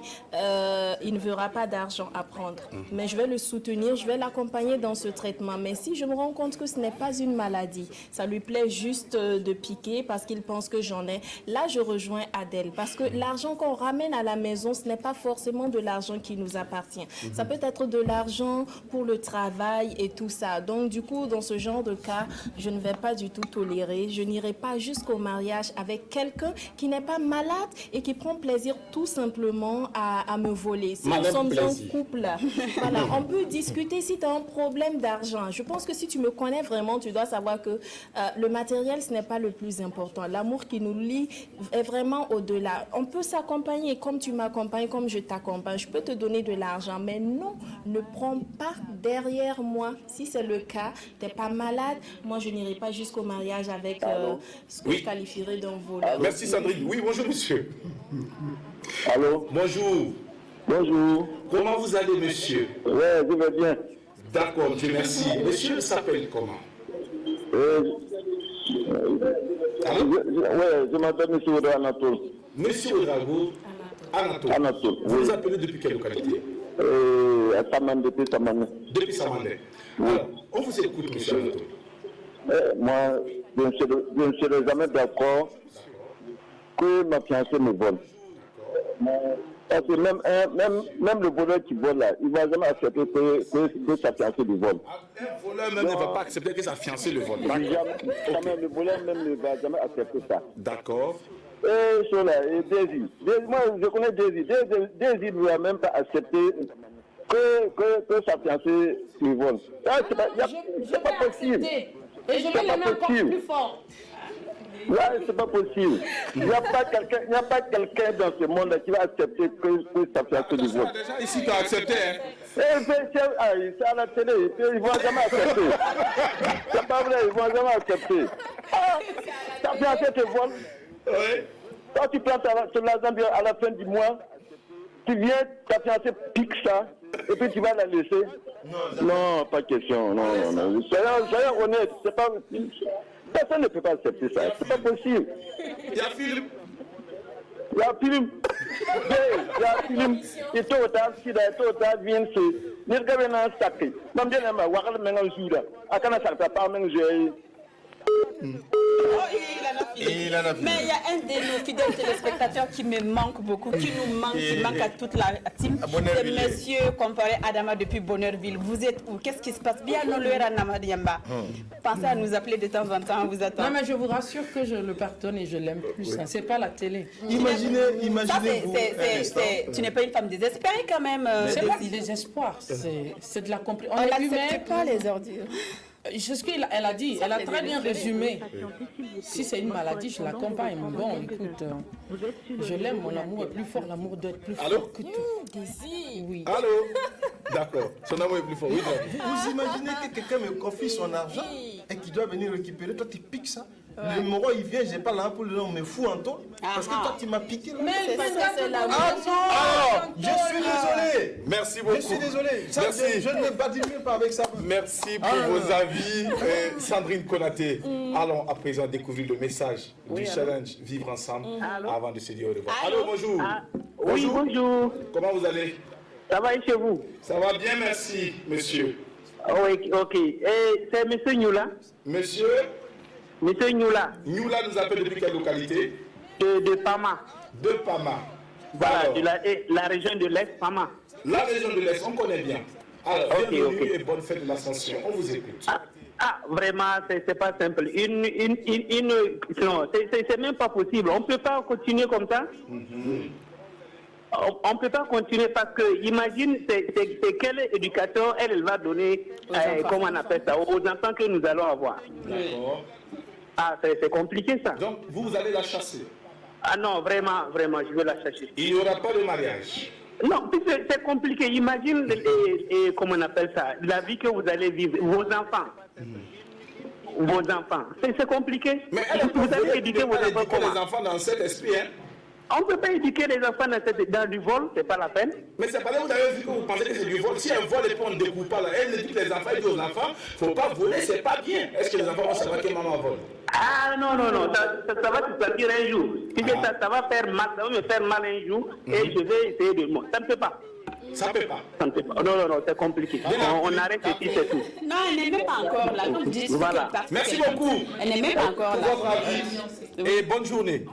Il ne verra pas d'argent à prendre. Mais je vais le soutenir, je vais l'accompagner dans ce traitement. Mais si je me rends compte que ce n'est pas une maladie, ça lui plaît juste de piquer parce qu'il pense que j'en ai. Là, je rejoins Adèle parce que l'argent qu'on ramène à la maison, ce n'est pas forcément de l'argent qui nous appartient. Ça peut être de l'argent pour le travail et tout ça. Donc, du coup, dans ce genre de cas, je ne vais pas du tout tolérer. Je n'irai pas jusqu'au mariage avec quelqu'un qui n'est pas malade et qui prend plaisir tout simplement à me voler. Si nous sommes un couple, voilà, on peut discuter si tu as un problème d'argent. Je pense que si tu me connais vraiment, tu dois savoir que le matériel, ce n'est pas le plus important. L'amour qui nous lie est vraiment au-delà. On peut s'accompagner comme tu m'accompagnes, comme je t'accompagne. Je peux te donner de l'argent, mais non, ne prends pas derrière moi. Si c'est le cas, tu n'es pas malade, moi je n'irai pas jusqu'au mariage avec ce que je qualifierais d'un voleur. Merci Sandrine. Oui, bonjour monsieur. Allô? Bonjour. Bonjour. Comment vous allez monsieur? Ouais, je vais bien. D'accord, Dieu merci. Monsieur s'appelle comment? Je m'appelle M. Odo Anatole. Monsieur Odrago Anatole. Anatole, Vous oui. vous appelez depuis quelle localité? À Saman, depuis Saman. Depuis Samandé. Alors, on vous écoute, monsieur Anatole. Moi, je ne serai jamais d'accord que ma fiancée me vole. Parce que même le voleur qui vole là, il ne va jamais accepter que sa fiancée le vole. Un voleur même ne va pas accepter que sa fiancée le vole. Jamais, le voleur même ne va jamais accepter ça. D'accord. Et Daisy. Moi, je connais Daisy. Daisy ne va même pas accepter que sa fiancée le vole. Je vais C'est pas possible. accepter. Et je vais l'aimer encore plus fort. Là, c'est pas possible. Il n'y a pas quelqu'un dans ce monde qui va accepter que ça fasse du vol. Déjà, ici, tu as accepté. Hein. C'est à la télé, ils ne vont jamais accepter. C'est pas vrai, ils ne vont jamais accepter. Ta fiancée te vole. Oui. Quand tu prends ton argent à la fin du mois, tu viens, ta fiancée pique ça, et puis tu vas la laisser. Non, pas question. Non. Soyons honnêtes, c'est pas. Personne ne peut pas accepter ça. C'est pas possible. Il y a film. Il y a film. Il y a film. Et tout autant vient se. Les gars viennent en sacré. Même bien, on va voir le même jour. À quand ça ne pas même jouer. Mais il y a un de nos fidèles téléspectateurs qui me manque beaucoup, qui nous manque, qui manque à toute la team. C'est monsieur comparé Adama depuis Bonheurville. Vous êtes où? Qu'est-ce qui se passe? Bien, non, le Ramadiamba. Pensez à nous appeler de temps en temps, on vous attend. Non, mais je vous rassure que je le pardonne et je l'aime plus. Oui. C'est pas la télé. Imaginez tu n'es pas une femme désespérée quand même. C'est pas du désespoir, c'est de la compréhension. On n'accepte pas les ordures. C'est ce qu'elle a dit, elle a très bien résumé. Si c'est une maladie, je l'accompagne. Bon, écoute, je l'aime, mon amour est plus fort, l'amour doit être plus fort que tout. Oui. Allô? D'accord, son amour est plus fort. Oui, vous imaginez que quelqu'un me confie son argent et qu'il doit venir récupérer, toi tu piques ça? Le numéro il vient, j'ai pas l'ampoule dedans, on me fout en toi. Parce que toi tu m'as piqué. Mais c'est la je suis désolé. Merci beaucoup. Je suis désolé. Ça, Merci. je ne badine pas avec ça. Merci pour vos avis, Sandrine Konaté. Allons à présent découvrir le message du challenge Vivre ensemble avant de se dire au revoir. Allô, bonjour. Oui, bonjour. Comment vous allez? Ça va chez vous? Ça va bien, merci, monsieur. Oui, ok. C'est monsieur Nyoula? Monsieur Nyoula. Nyoula nous appelle depuis quelle localité? De Pama. De Pama. Voilà, Alors, de la région de l'Est, Pama. la région de l'Est, on connaît bien. Alors, bienvenue ok. et bonne fête de l'Ascension. On vous écoute. Vraiment, c'est pas simple. Non, c'est même pas possible. On peut pas continuer comme ça. On ne peut pas continuer parce que, imagine, c'est quelle éducation elle va donner, comment on appelle ça, aux enfants que nous allons avoir. D'accord. C'est compliqué ça. Donc, vous allez la chasser? Non, vraiment, je vais la chercher. Il n'y aura pas de mariage? Non, c'est compliqué. Imagine, comment on appelle ça, la vie que vous allez vivre, vos enfants. C'est compliqué. Mais vous allez éduquer vos enfants comment? Les enfants dans cet esprit, hein? On ne peut pas éduquer les enfants dans du vol, c'est pas la peine. Mais c'est pas là où vous avez vu que vous pensez que c'est du vol. Si un vol et puis on ne découvre pas là, elle éduque les enfants et dit aux enfants, il ne faut pas voler, c'est pas bien. Est-ce que les enfants vont savoir que maman vole? Non, ça va se sortir un jour. Ça va faire mal, ça va me faire mal un jour et je vais essayer de moi. Ça ne peut pas. Ça ne peut pas. Ça ne peut pas. Non, c'est compliqué. On arrête ici, c'est tout. Non, elle n'est même pas encore là. Voilà. Merci beaucoup. Elle n'est même pas encore là. Pour votre avis et bonne journée.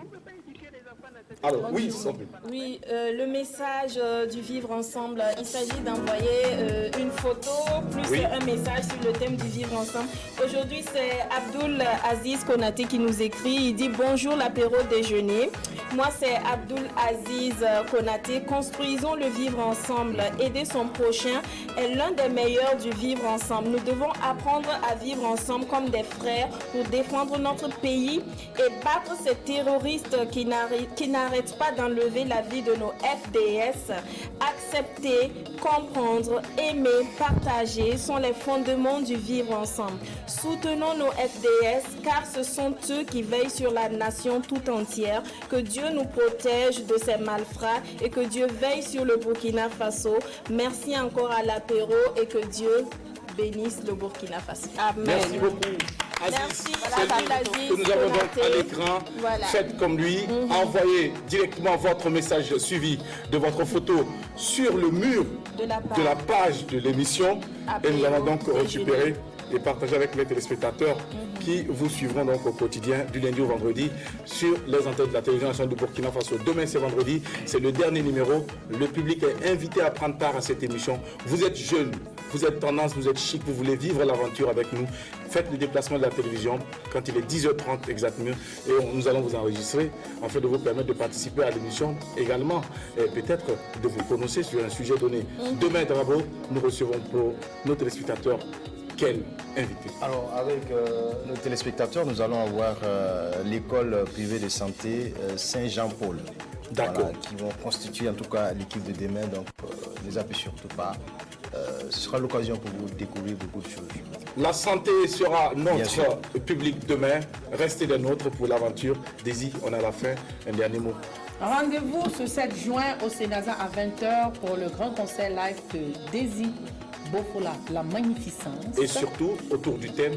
Alors, oui, sans plus. Oui, le message du Vivre Ensemble, il s'agit d'envoyer une photo plus un message sur le thème du Vivre Ensemble. Aujourd'hui, c'est Abdoul Aziz Konaté qui nous écrit. Il dit « Bonjour l'apéro déjeuner ». Moi, c'est Abdoul Aziz Konaté. Construisons le vivre ensemble. Aider son prochain est l'un des meilleurs du vivre ensemble. Nous devons apprendre à vivre ensemble comme des frères pour défendre notre pays et battre ces terroristes qui n'arrêtent pas d'enlever la vie de nos FDS. Accepter, comprendre, aimer, partager sont les fondements du vivre ensemble. Soutenons nos FDS car ce sont eux qui veillent sur la nation tout entière. Que Dieu nous protège de ces malfrats et que Dieu veille sur le Burkina Faso. Merci encore à l'apéro et que Dieu bénisse le Burkina Faso. Amen. Merci beaucoup. Aziz, Merci. c'est lui que nous avons donc à l'écran. Voilà. Faites comme lui. Envoyez directement votre message suivi de votre photo sur le mur de la page de l'émission. Et nous allons donc récupérer et partager avec les téléspectateurs qui vous suivront donc au quotidien du lundi au vendredi sur les antennes de la télévision nationale de Burkina Faso. Demain c'est vendredi, c'est le dernier numéro. Le public est invité à prendre part à cette émission. Vous êtes jeune, vous êtes tendance, vous êtes chic, vous voulez vivre l'aventure avec nous. Faites le déplacement de la télévision quand il est 10h30 exactement et nous allons vous enregistrer afin de vous permettre de participer à l'émission également et peut-être de vous prononcer sur un sujet donné. Demain, Drabo, nous recevons pour nos téléspectateurs quel invité? Alors, avec nos téléspectateurs, nous allons avoir l'école privée de santé Saint-Jean-Paul. D'accord. Voilà, qui vont constituer en tout cas l'équipe de demain, donc ne zappez surtout pas. Ce sera l'occasion pour vous de découvrir beaucoup de choses. La santé sera Bien notre sûr. public demain. Restez des nôtres pour l'aventure. Daisy, on a la fin. Un dernier mot. Rendez-vous ce 7 juin au Sénasa à 20h pour le grand concert live de Daisy Bofola, la magnificence. Et surtout, autour du thème.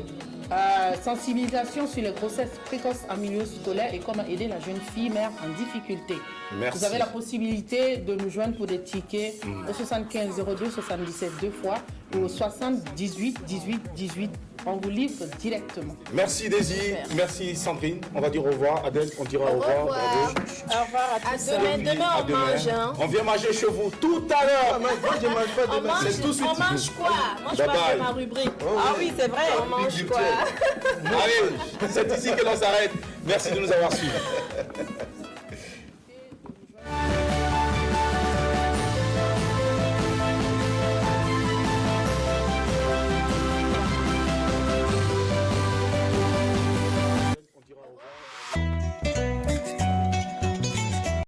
Sensibilisation sur les grossesses précoces en milieu scolaire et comment aider la jeune fille mère en difficulté. Merci. Vous avez la possibilité de nous joindre pour des tickets au 75 02 77 deux fois ou au 60 18 18 18. On vous livre directement. Merci Daisy, merci Sandrine. On va dire au revoir. Adèle, on dira au revoir. Au revoir à tous. Demain, À on mange. Hein. On vient manger chez vous tout à l'heure. Moi, je ne mange pas On demain. mange, C'est tout de suite. on mange quoi? Moi, je Bye parle bye. de ma rubrique. Ah oui, c'est vrai. On mange quoi? Allez, c'est ici que l'on s'arrête. Merci de nous avoir suivis.